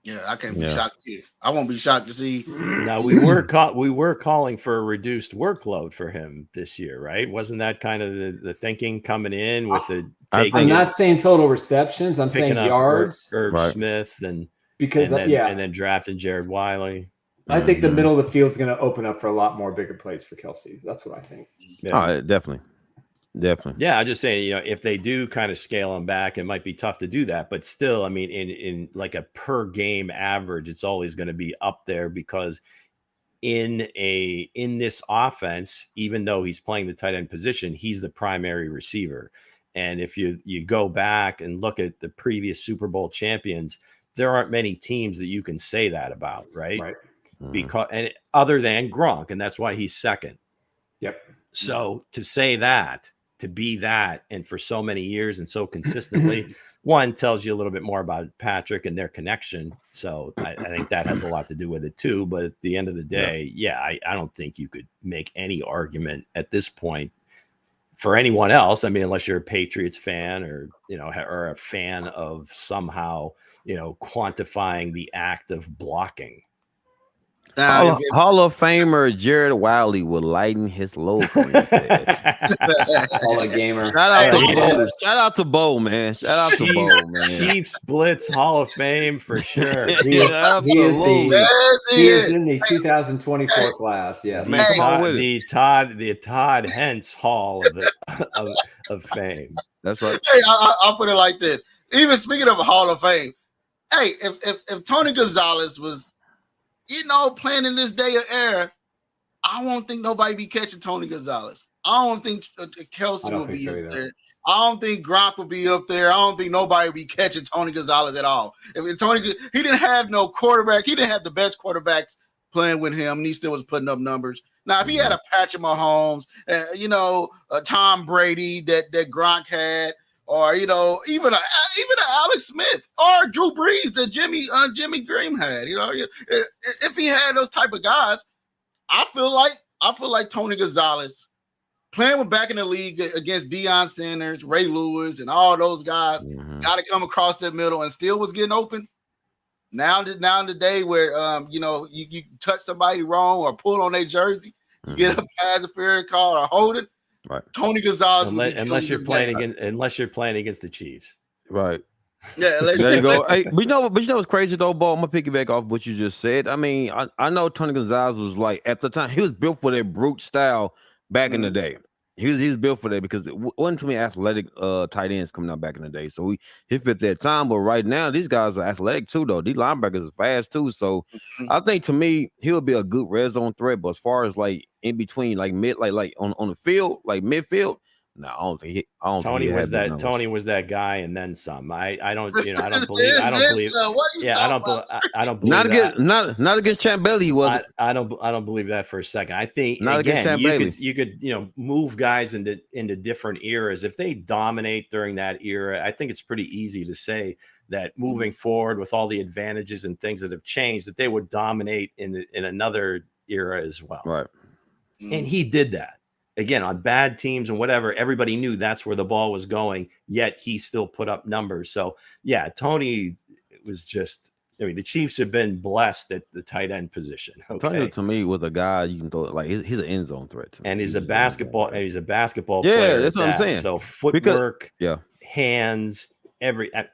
Yeah, I can't be shocked. I won't be shocked to see. Now we were calling for a reduced workload for him this year, right? Wasn't that kind of the thinking coming in with the? I'm not saying total receptions. I'm saying yards. Irv Smith and then drafting Jared Wiley. I think the middle of the field is going to open up for a lot more bigger plays for Kelce. That's what I think. Yeah. Definitely. Definitely. Yeah, I just saying, if they do kind of scale them back, it might be tough to do that. But still, I mean, in like a per game average, it's always going to be up there because in this offense, even though he's playing the tight end position, he's the primary receiver. And if you go back and look at the previous Super Bowl champions, there aren't many teams that you can say that about, right? Right. Because and other than Gronk, and that's why he's second. Yep. So to say that, to be that, and for so many years and so consistently, one tells you a little bit more about Patrick and their connection. So I think that has a lot to do with it too. But at the end of the day, I don't think you could make any argument at this point for anyone else. I mean, unless you're a Patriots fan or or a fan of somehow quantifying the act of blocking. Hall of Famer Jared Wiley will lighten his load for you. Hall of Gamer. Shout out to Bo, man. Shout out to Bo, man. Chiefs Blitz Hall of Fame for sure. He is in the 2024 class. Yes. Man, the Todd Hense Hall of Fame. That's right. Hey, I'll put it like this. Even speaking of a Hall of Fame, hey, if Tony Gonzalez was playing in this day of era, I won't think nobody be catching Tony Gonzalez. I don't think Kelce will be up there. I don't think Gronk will be up there. I don't think nobody will be catching Tony Gonzalez at all. He didn't have no quarterback. He didn't have the best quarterbacks playing with him, and he still was putting up numbers. Now, if he had a Patrick Mahomes, Tom Brady that Gronk had, or even a Alex Smith or Drew Brees that Jimmy Graham had, if he had those type of guys, I feel like Tony Gonzalez playing with back in the league against Deion Sanders, Ray Lewis, and all those guys got to come across that middle and still was getting open. Now in the day where you touch somebody wrong or pull on their jersey, you get a pass interference call or hold it. Right. Tony Gonzalez, unless you're playing against the Chiefs, right? Yeah, there you go. Hey, but you know what's crazy though, Bo? I'm gonna piggyback off what you just said. I mean, I know Tony Gonzalez was like at the time he was built for that brute style back in the day. He's built for that because it wasn't too many athletic tight ends coming out back in the day. So he fit that time. But right now, these guys are athletic too, though. These linebackers are fast too. So I think to me, he'll be a good red zone threat. But as far as like in between, like mid, like on the field, like midfield, no, I don't think Tony was that. Tony was that guy, and then some. I don't believe. I don't believe. Not against Champ Bailey. He wasn't. I don't believe that for a second. I think not against Champ Bailey. You could move guys into different eras. If they dominate during that era, I think it's pretty easy to say that moving forward with all the advantages and things that have changed, that they would dominate in another era as well. Right. And he did that. Again, on bad teams and whatever, everybody knew that's where the ball was going, yet he still put up numbers. So, yeah, Tony was just – I mean, the Chiefs have been blessed at the tight end position. Okay? Tony, to me, was a guy you can throw – like, he's an end zone threat. And he's a basketball player. Yeah, that's what I'm saying. So, footwork, hands – everything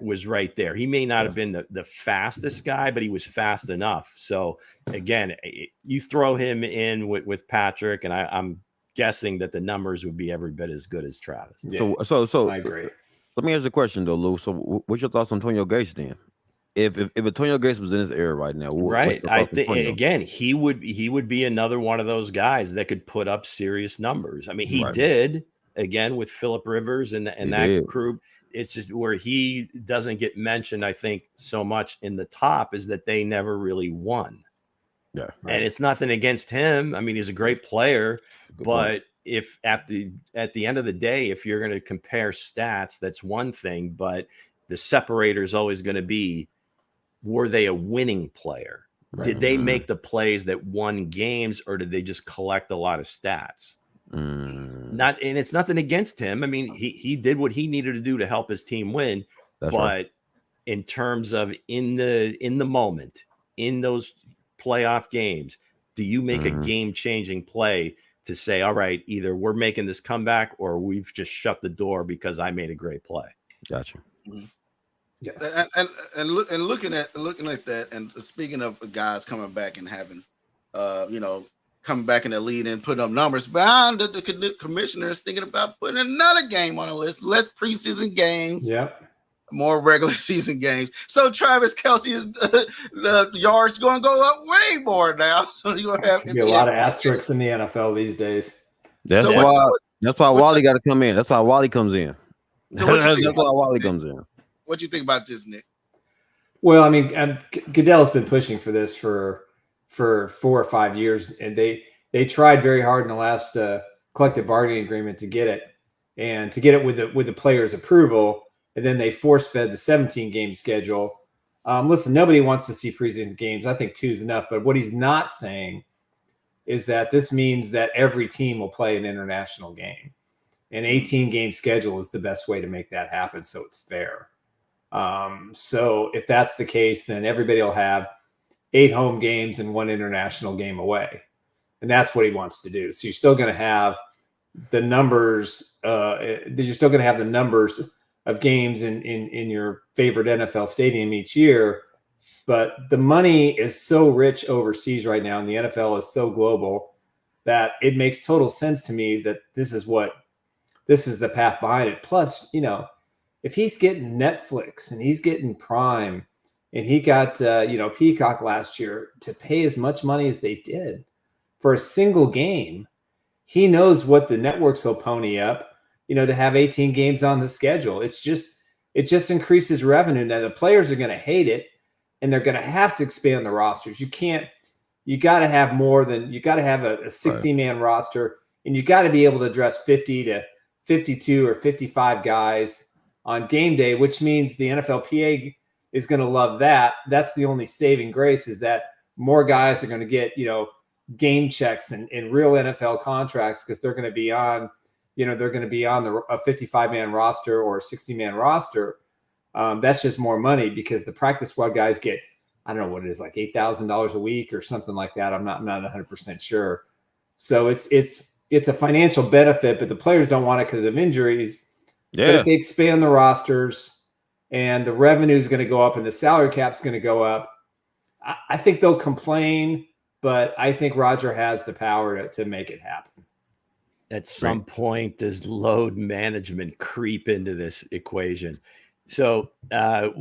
was right there. He may not have been the fastest guy, but he was fast enough. So again, you throw him in with Patrick, and I'm guessing that the numbers would be every bit as good as Travis. Yeah. So I agree. Let me ask you a question though, Lou. So what's your thoughts on Antonio Gates then? If Antonio Gates was in his era right now, right? I think again he would be another one of those guys that could put up serious numbers. I mean, he did. Again, with Phillip Rivers and that crew, it's just where he doesn't get mentioned, I think, so much in the top is that they never really won. Yeah. Right. And it's nothing against him. I mean, he's a great player, but if at the end of the day, if you're going to compare stats, that's one thing, but the separator is always going to be, were they a winning player? Right. Did they make the plays that won games, or did they just collect a lot of stats? And it's nothing against him. I mean, he did what he needed to do to help his team win. That's but right. In terms of in the moment, in those playoff games, do you make a game-changing play to say, all right, either we're making this comeback or we've just shut the door because I made a great play? Gotcha. Yes. And looking at that, and speaking of guys coming back and having coming back in the lead and putting up numbers. But the commissioner is thinking about putting another game on the list. Less preseason games. Yep. More regular season games. So Travis Kelce is the yards going to go up way more now. So you're going to have be a lot of asterisks in the NFL these days. That's why Wally got to come in. That's why Wally comes in. So That's why Wally comes in. What you think about this, Nick? Well, I mean, Goodell's been pushing for this for 4 or 5 years, and they tried very hard in the last collective bargaining agreement to get it, and to get it with the players' approval, and then they force-fed the 17-game schedule. Listen, nobody wants to see preseason games. I think 2 is enough, but what he's not saying is that this means that every team will play an international game. An 18-game schedule is the best way to make that happen, so it's fair. So if that's the case, then everybody will have 8 home games and 1 international game away. And that's what he wants to do. So you're still going to have the numbers. You're still going to have the numbers of games in your favorite NFL stadium each year. But the money is so rich overseas right now, and the NFL is so global that it makes total sense to me that this is the path behind it. Plus, if he's getting Netflix and he's getting Prime and he got, Peacock last year to pay as much money as they did for a single game, he knows what the networks will pony up, to have 18 games on the schedule. It just increases revenue. Now the players are going to hate it and they're going to have to expand the rosters. You got to have a 60-man roster, and you got to be able to address 50 to 52 or 55 guys on game day, which means the NFLPA is going to love that. That's the only saving grace, is that more guys are going to get, game checks and real NFL contracts, because they're going to be on, a 55-man roster or a 60-man roster. That's just more money, because the practice squad guys get, I don't know what it is, like $8,000 a week or something like that. I'm not 100% sure. So it's a financial benefit, but the players don't want it because of injuries. Yeah. But if they expand the rosters and the revenue is going to go up and the salary cap is going to go up, I think they'll complain, but I think Roger has the power to make it happen. At some point, does load management creep into this equation? So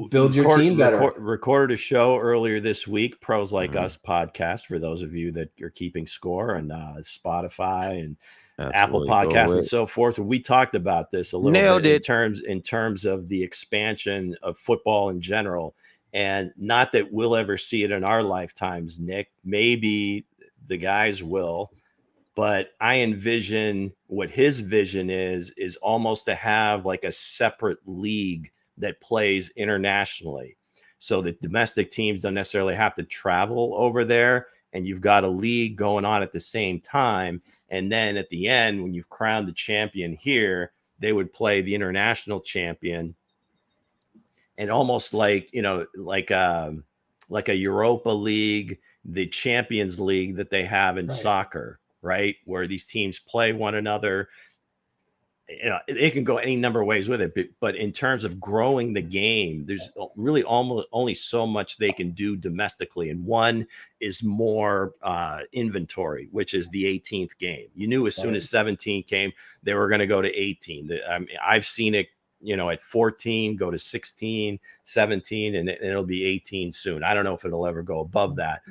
build your team better. Recorded a show earlier this week, Pros Like Us podcast, for those of you that are keeping score, and Spotify and Apple Podcasts and so forth. We talked about this a little bit in terms of the expansion of football in general, and not that we'll ever see it in our lifetimes, Nick. Maybe the guys will, but I envision what his vision is almost to have like a separate league that plays internationally, so that domestic teams don't necessarily have to travel over there, and you've got a league going on at the same time. And then at the end, when you've crowned the champion here, they would play the international champion, and almost like, like a Europa League, the Champions League that they have in soccer, right? Where these teams play one another. It can go any number of ways with it, but in terms of growing the game, there's really almost only so much they can do domestically. And one is more inventory, which is the 18th game. You knew as soon as 17 came, they were going to go to 18. I've seen it, at 14, go to 16, 17, and it'll be 18 soon. I don't know if it'll ever go above that.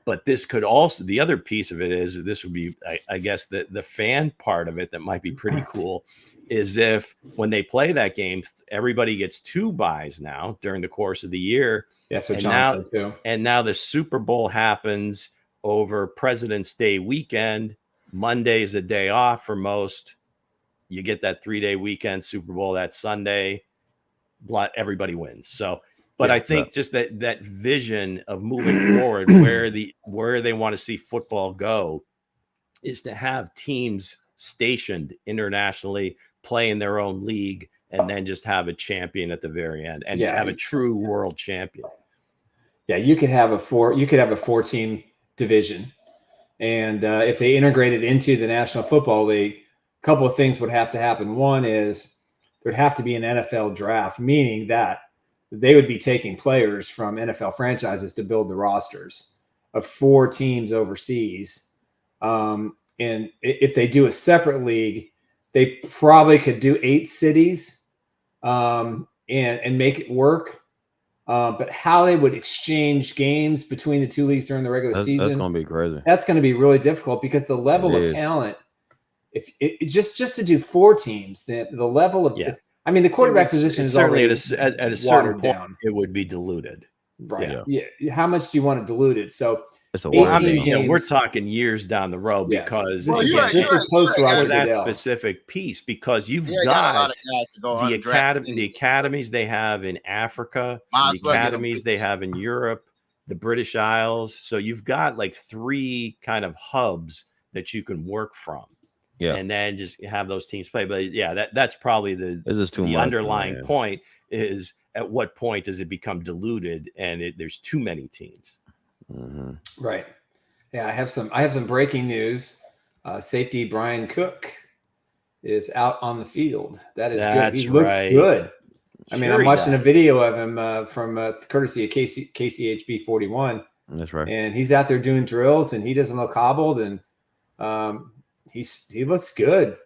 But this could also, the other piece of it is, this would be, I guess, the fan part of it that might be pretty cool, is if when they play that game, everybody gets 2 buys now during the course of the year. That's what John said too. And now the Super Bowl happens over President's Day weekend. Monday is a day off for most. You get that 3-day weekend, Super Bowl that Sunday, everybody wins. So, but I think just that vision of moving forward, where they want to see football go, is to have teams stationed internationally, play in their own league, and then just have a champion at the very end, and have a true world champion. Yeah, you could have a 4-team division, and if they integrate it into the National Football League, couple of things would have to happen. One is there'd have to be an NFL draft, meaning that they would be taking players from NFL franchises to build the rosters of 4 teams overseas. And if they do a separate league, they probably could do 8 cities and make it work. But how they would exchange games between the 2 leagues during the regular season, that's going to be crazy. That's going to be really difficult because the level of talent, if it just to do 4 teams, the level of I mean, the quarterback position is certainly already at a certain point down. it would be diluted. Right. Yeah. How much do you want to dilute it? So we're talking years down the road because this is post for that specific piece because you've got the academies they have in Africa, the academies they have in Europe, the British Isles. So you've got like 3 kind of hubs that you can work from. Yeah, and then just have those teams play. But that's probably the underlying point is at what point does it become diluted and there's too many teams. Mm-hmm. Right. Yeah, I have some breaking news. Safety Brian Cook is out on the field. That's good. He looks good. I mean, I'm watching a video of him from courtesy of KCHB 41. That's right. And he's out there doing drills, and he doesn't look hobbled, and he looks good.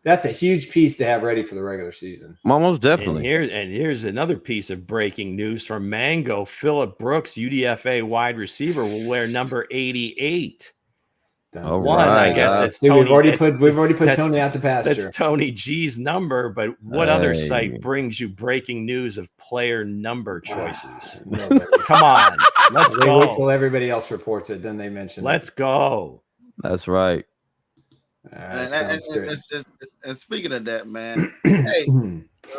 That's a huge piece to have ready for the regular season. Almost definitely. And here's another piece of breaking news from Mango. Phillip Brooks, UDFA wide receiver, will wear number 88. All right. I guess that's Tony. We've already put Tony out to pasture. That's Tony G's number. But what other site brings you breaking news of player number choices? Come on, let's go. Wait till everybody else reports it, then they mention. Let's go. That's right. And speaking of that, man, hey,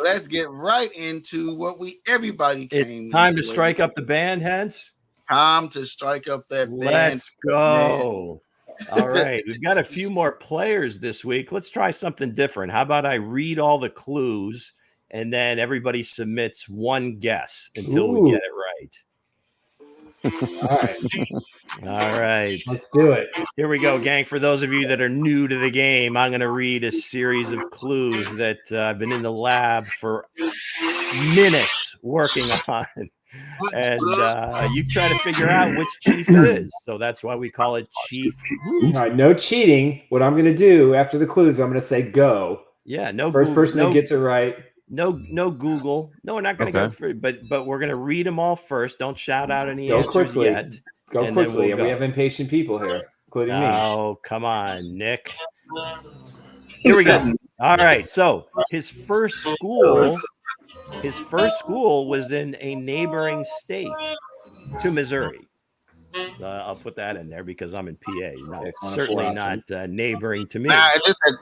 let's get right into what everybody came. It's time to strike up the band, Hense. Time to strike up that band. Let's go. All right, we've got a few more players this week. Let's try something different. How about I read all the clues and then everybody submits one guess until we get it right. All right. Let's do it. Here we go, gang. For those of you that are new to the game, I'm going to read a series of clues that I've been in the lab for minutes working on. And you try to figure out which chief it is. So that's why we call it Chief. All right, no cheating. What I'm going to do after the clues, I'm going to say go. Yeah, no. First person that gets it right. No Google. No, we're not going to go for it. But we're going to read them all first. Don't shout out any answers yet. Go quickly. We have impatient people here, including me. Oh, come on, Nick. Here we go. All right. So his first school was in a neighboring state to Missouri. So I'll put that in there because I'm in PA. No, it's certainly not neighboring to me.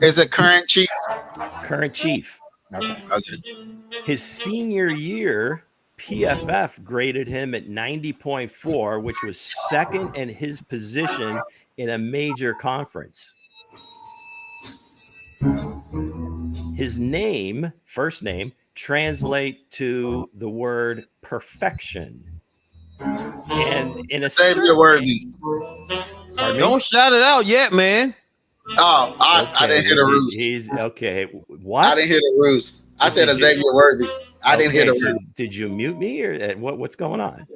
Is it current chief? Current chief. Okay. His senior year, PFF graded him at 90.4, which was second in his position in a major conference. His name, first name, translate to the word perfection. And in a Xavier Worthy. Don't shout it out yet, man. Oh, I didn't hear the ruse. He's okay. What? I didn't hear the ruse. I said Xavier Worthy. I didn't hear the ruse. Did you mute me or what's going on?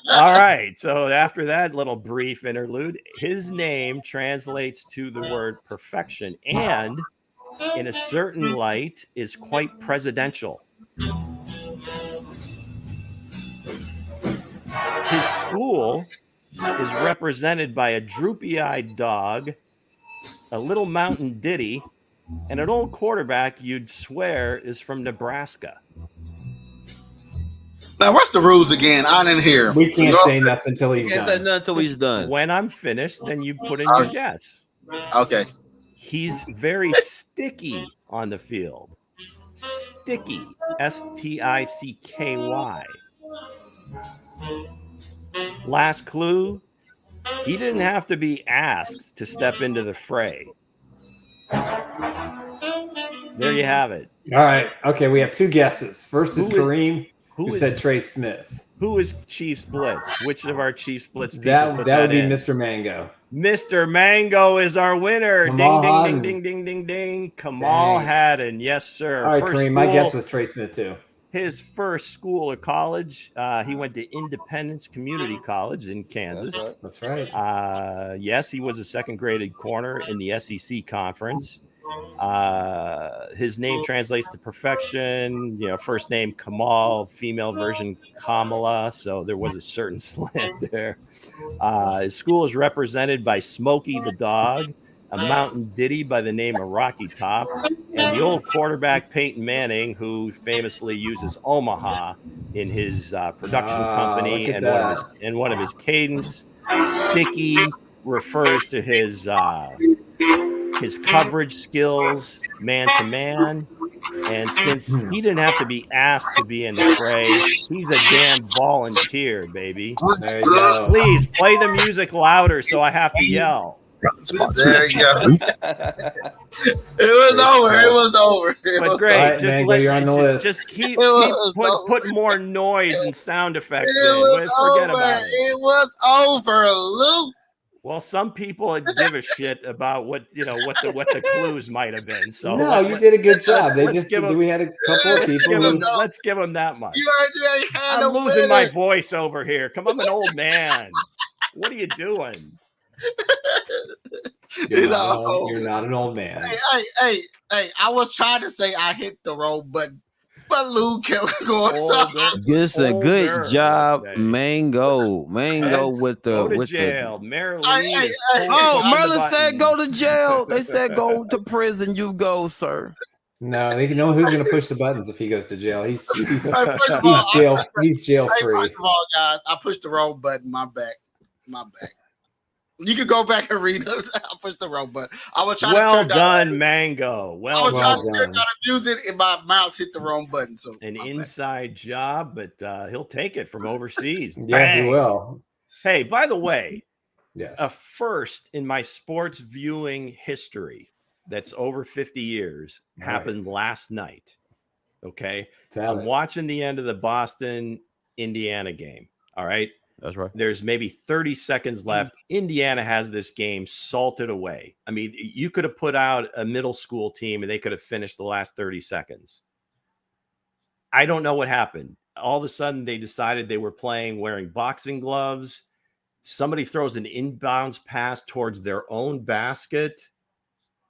All right. So after that little brief interlude, his name translates to the word perfection and in a certain light is quite presidential. His school is represented by a droopy-eyed dog, a little mountain ditty, and an old quarterback you'd swear is from Nebraska. Now, what's the rules again? I didn't hear. We can't say nothing until he's done. Say nothing until he's done. When I'm finished, then you put in your guess. Okay. He's very sticky on the field. Sticky. S-T-I-C-K-Y. Last clue. He didn't have to be asked to step into the fray. There you have it. All right. Okay, we have 2 guesses. First is Kareem, who said Trey Smith. Who is Chiefs Blitz? Which of our Chiefs Blitz people that would be in? Mr. Mango. Mr. Mango is our winner. Kamal ding, Haddon. ding, ding, ding, ding, ding. Kamal Haddon. Yes, sir. All right, Kareem, my guess was Trey Smith, too. his first school or college, he went to Independence Community College in Kansas. That's right. Yes, he was a second-graded corner in the SEC conference. His name translates to perfection. First name Kamal, female version Kamala. So there was a certain slant there. His school is represented by Smokey the dog, a mountain ditty by the name of Rocky Top, and the old quarterback Peyton Manning, who famously uses Omaha in his production company, and one of his cadence. Sticky refers to his coverage skills, man to man. And since he didn't have to be asked to be in the fray, he's a damn volunteer, baby. There you go. Please play the music louder so I have to yell. There you go. It was over. But great. Right, just Mango, you're on the list. Just keep put more noise and sound effects in. Forget about it. It was over, Lou. Well, some people give a shit about what the clues might have been. So no, you did a good job. We had a couple of people. Let's give them that much. I'm losing my voice over here. Come on, I'm an old man. What are you doing? You're not an old man. Hey! I was trying to say I hit the wrong button, but Lou kept going. Good job, Mango. With the jail. Merlin. Merlin said go to jail. They said go to prison. You go, sir. No, they know who's going to push the buttons if he goes to jail. He's jail free. First of all, guys, I pushed the wrong button. My bad. You can go back and read it. I pushed the wrong button. I was trying to turn down Mango. I was trying to turn down the music, and my mouse hit the wrong button. So an inside job, but he'll take it from overseas. Yeah, he will. Hey, by the way, yes, a first in my sports viewing history that's over 50 years happened last night. Okay, I'm watching the end of the Boston-Indiana game. All right. That's right. There's maybe 30 seconds left. Indiana has this game salted away. I mean, you could have put out a middle school team and they could have finished the last 30 seconds. I don't know what happened. All of a sudden, they decided they were playing wearing boxing gloves. Somebody throws an inbounds pass towards their own basket.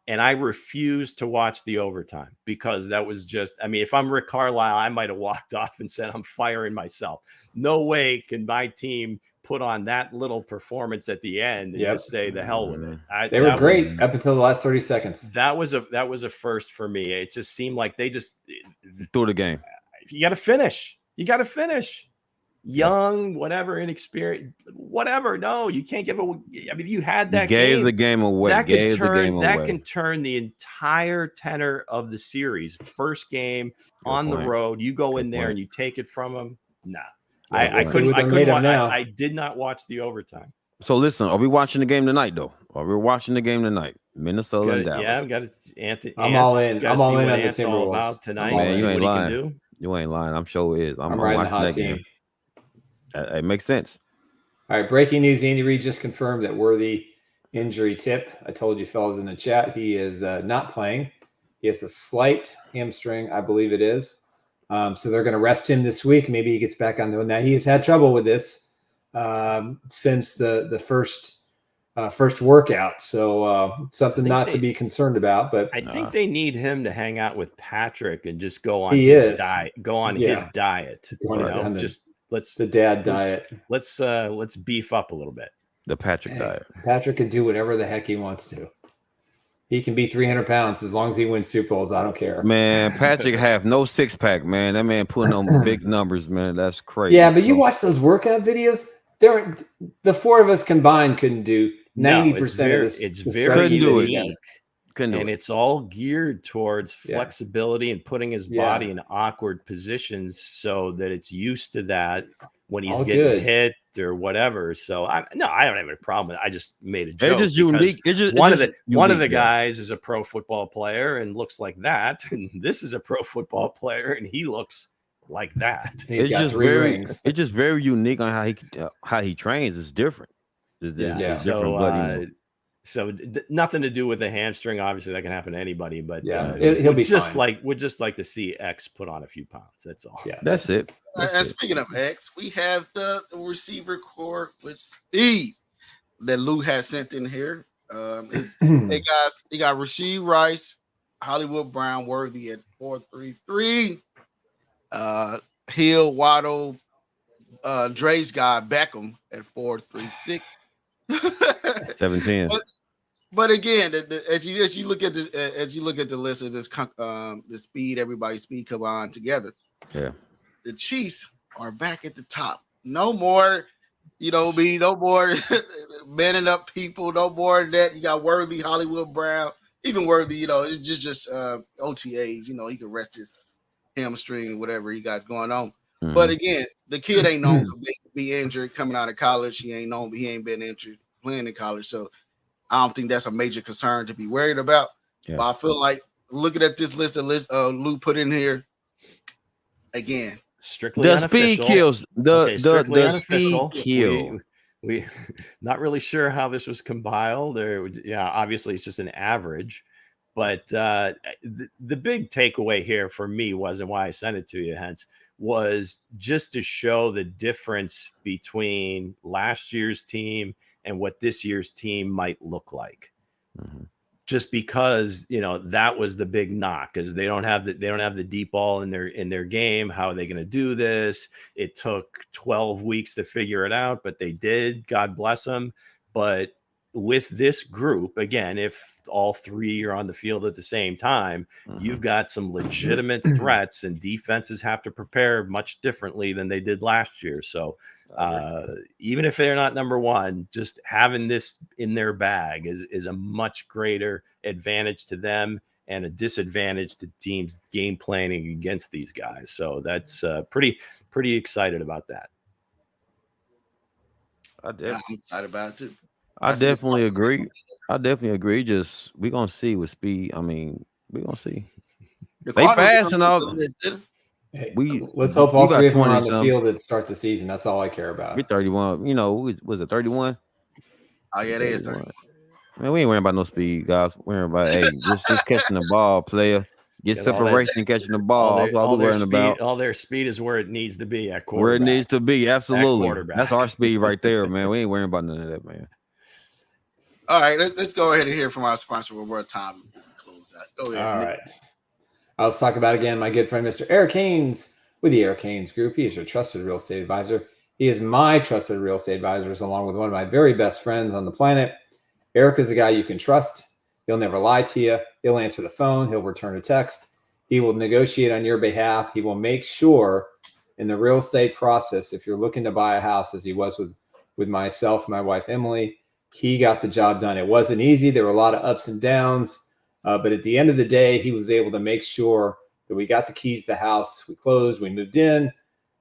And I refused to watch the overtime because that was just, I mean, if I'm Rick Carlisle, I might have walked off and said, I'm firing myself. No way can my team put on that little performance at the end and just say the hell with it. They were great up until the last 30 seconds. That was a first for me. It just seemed like they just threw the game. You got to finish. Young, whatever, inexperienced, whatever. No, you can't give it. I mean, you had that. Gave the game away. That can turn the entire tenor of the series. First game on the road, you go in there and you take it from them. Nah, I couldn't. I did not watch the overtime. So listen, are we watching the game tonight? Though, are we watching the game tonight? Minnesota and Dallas. Yeah, I've got it. Anthony. I'm all in. I'm all in on the Timberwolves tonight. Man, you ain't lying. You ain't lying. I'm sure it is. I'm riding the hot team. Game. It makes sense. All right, breaking news. Andy Reid just confirmed that Worthy injury tip. I told you fellas in the chat, he is not playing. He has a slight hamstring, I believe it is. So they're going to rest him this week. Maybe he gets back on the. Now he has had trouble with this since the first workout. So something not to be concerned about. But I think they need him to hang out with Patrick and just go on his diet. Go on his diet. Let's the dad diet. Let's beef up a little bit. The Patrick diet. Patrick can do whatever the heck he wants to. He can be 300 pounds as long as he wins Super Bowls. I don't care. Man, Patrick have no six pack, man. That man putting on big numbers, man. That's crazy. Yeah, but you watch those workout videos. The four of us combined couldn't do 90% of this. It's very unique. And it's all geared towards flexibility and putting his body in awkward positions so that it's used to that when he's getting hit or whatever. So I don't have any problem with it. I just made a joke. It's just unique. One of the guys is a pro football player and looks like that, and this is a pro football player and he looks like that. It's just very unique on how he trains. It's different. It's different. So So nothing to do with the hamstring. Obviously, that can happen to anybody. But he'll be just fine. would just like to see X put on a few pounds. That's all. Yeah, That's it. And speaking of X, we have the receiver core with speed that Lou has sent in here. Hey guys, he got Rasheed Rice, Hollywood Brown, Worthy at 4.33. Hill, Waddle, Dre's guy Beckham at 4.36. 17. But again, as you look at the list of this the speed, everybody's speed come on together. Yeah, the Chiefs are back at the top. No more, no more manning up people. No more that you got Worthy, Hollywood Brown, even Worthy. It's just OTAs. He can rest his hamstring, whatever he got going on. Mm-hmm. But again, the kid ain't known to be injured coming out of college. He ain't been injured playing in college. So I don't think that's a major concern to be worried about. Yeah. But I feel like looking at this list Lou put in here again. Strictly the unofficial. Speed kills. The speed kill. We not really sure how this was compiled. Obviously it's just an average. But the big takeaway here for me was, and why I sent it to you, Hense, was just to show the difference between last year's team and what this year's team might look like. Mm-hmm. Just because, that was the big knock, because they don't have the deep ball in their game. How are they going to do this? It took 12 weeks to figure it out, but they did. God bless them. But with this group, again, if all three are on the field at the same time, mm-hmm. you've got some legitimate threats, and defenses have to prepare much differently than they did last year. So even if they're not number one, just having this in their bag is a much greater advantage to them and a disadvantage to teams game planning against these guys. So that's pretty excited about that. I'm excited about it too. I definitely agree. Just we're gonna see with speed. I mean, we're gonna see. They fast and all. Let's hope all three of them are on the field at start the season. That's all I care about. We're 31. Was it 31? Oh yeah, they is 31. Man, we ain't worrying about no speed, guys. We're worrying about just catching the ball, player. Get separation, catching the ball. That's all we're worrying about. All their speed is where it needs to be at quarterback. Where it needs to be, absolutely. That's our speed right there, man. We ain't worrying about none of that, man. All right, let's go ahead and hear from our sponsor one more time. Close that. Go ahead. All right. Let's talk about again my good friend, Mr. Eric Haynes with the Eric Haynes Group. He is your trusted real estate advisor. He is my trusted real estate advisor, along with one of my very best friends on the planet. Eric is a guy you can trust. He'll never lie to you. He'll answer the phone. He'll return a text. He will negotiate on your behalf. He will make sure in the real estate process, if you're looking to buy a house, as he was with myself and my wife, Emily, he got the job done. It wasn't easy. There were a lot of ups and downs. But at the end of the day, he was able to make sure that we got the keys to the house. We closed, we moved in,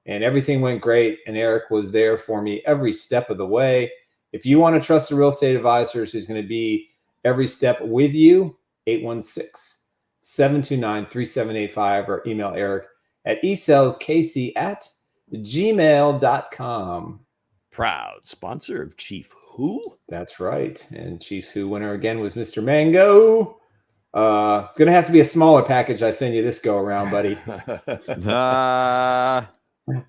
and everything went great. And Eric was there for me every step of the way. If you want to trust a real estate advisor who's going to be every step with you, 816-729-3785 or email Eric at esaleskc@gmail.com. Proud sponsor of Chief Who? That's right. And Chiefs Who winner again was Mr. Mango. Gonna have to be a smaller package I send you this go around, buddy.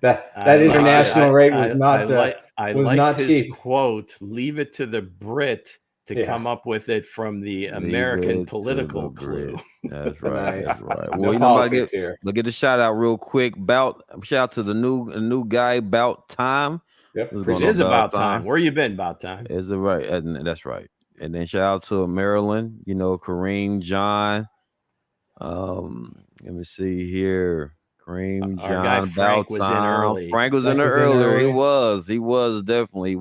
That international rate was not cheap. Quote, leave it to the Brit to come up with it from the American political clue. That's right. Nice. That's right. Well, look at the shout out real quick. Shout out to the new guy, About Time. Yep. It is about time. Where you been, About Time? Is it right? That's right. And then shout out to Maryland, Kareem, John. Let me see here. Kareem, John, Frank was in early. Frank was in there earlier. He was definitely.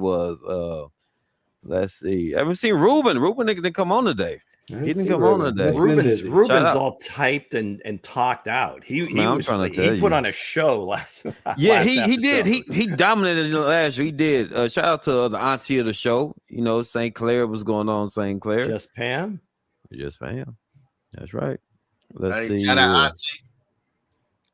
Let's see. I haven't seen Ruben. Ruben didn't come on today. He didn't come on today. Ruben's all typed and talked out. He put on a show last. Yeah, he did. He dominated last year. He did. Shout out to the auntie of the show. St. Clair. What's going on, St. Clair? Just Pam. That's right. Let's see. Shout out auntie.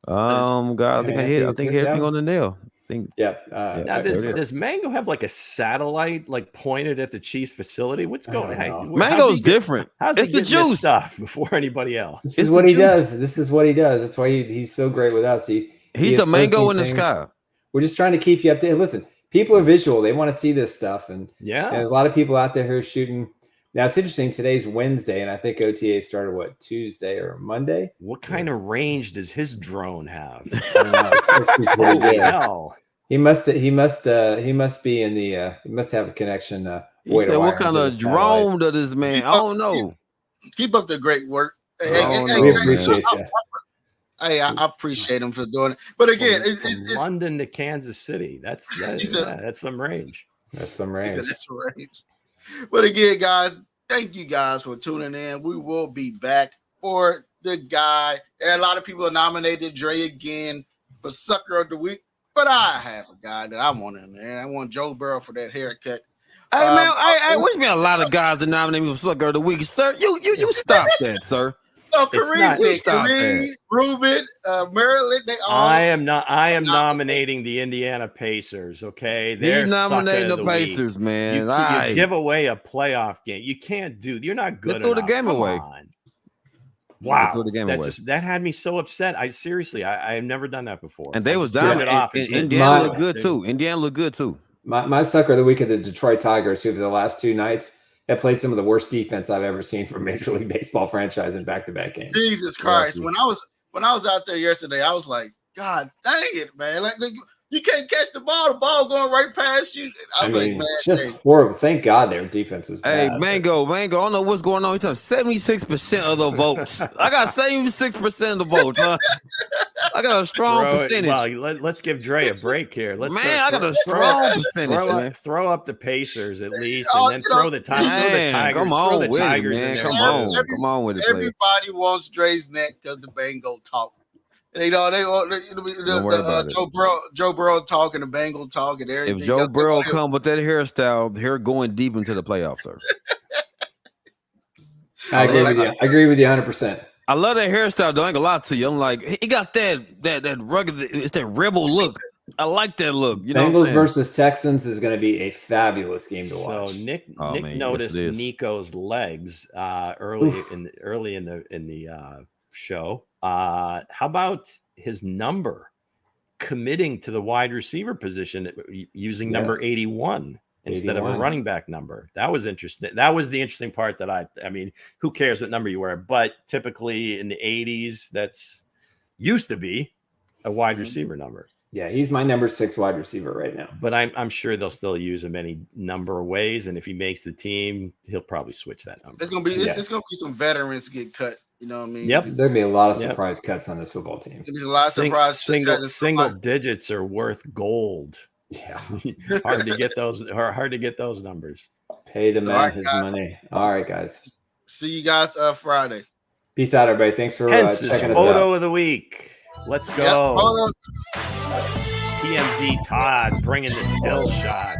God, I think I hit everything on the nail. think. Yep. Now, does Mango have like a satellite like pointed at the Chiefs facility? What's going on? Mango's different. It's the juice stuff before anybody else. This is what he does. This is what he does. That's why he's so great with us. He's the mango in the sky. We're just trying to keep you up to. Listen, people are visual. They want to see this stuff, and there's a lot of people out there who are shooting. Now it's interesting. Today's Wednesday, and I think OTA started Tuesday or Monday. What kind of range does his drone have? Holy hell! He must be in the. He must have a connection. What kind of drone does this man? I don't know. Keep up the great work. We appreciate you. Hey, I appreciate him for doing it. But again, it's London to Kansas City. That's some range. That's some range. That's range. But again, guys, thank you guys for tuning in. We will be back for the guy. And a lot of people nominated Dre again for Sucker of the Week. But I have a guy that I want in there. I want Joe Burrow for that haircut. Hey man, I wish me a lot of guys to nominate me for Sucker of the Week, sir. You stop that, sir. No, Kareem, Ruben, Maryland, they all. I am nominating the Indiana Pacers. Okay, they're nominating the Pacers, week. man. You give away a playoff game. You can't do. You're not good. Throw the game away. Wow, that had me so upset. I have never done that before. And they was down. Indiana looked good too. Indiana looked good too. My Sucker of the Week of the Detroit Tigers, who for the last 2 nights have played some of the worst defense I've ever seen from Major League Baseball franchise in back-to-back games. Jesus Christ! When I was out there yesterday, I was like, God dang it, man! Like you can't catch the ball going right past you. I was like, man, just horrible. Thank God their defense was bad. Hey, Mango, I don't know what's going on. He took 76% of the votes. I got 76% of the votes. Huh? I got a strong percentage. Well, let's give Dre a break here. I got a strong percentage. Throw up the Pacers at least, and then throw the Tigers. Come on with it, man. Come on with it. Everybody wants Dre's neck because the Bengal talk. Joe Burrow talking, the Bengal talk, and everything. If Joe Burrow come with that hairstyle, going deep into the playoffs, sir. I agree with you 100%. I love that hairstyle, though. I ain't gonna lie to you. I'm like, he got that rugged, it's that rebel look. I like that look. Bengals versus Texans is going to be a fabulous game to watch. So Nick noticed Nico's legs early in the show. How about his number committing to the wide receiver position using number 81 instead of a running back number? That was interesting. That was the interesting part that I mean, who cares what number you wear? But typically in the 80s, that's used to be a wide receiver number. Yeah, he's my number 6 wide receiver right now. But I'm sure they'll still use him any number of ways. And if he makes the team, he'll probably switch that number. It's gonna be some veterans get cut. You know what I mean? Yep. There'd be a lot of surprise cuts on this football team. There's a lot of surprise single digits are worth gold. Yeah. hard to get those numbers. Pay the man his money. All right, guys. See you guys Friday. Peace out, everybody. Thanks for checking us out. Photo of the week. Let's go. TMZ Todd bringing the still shots.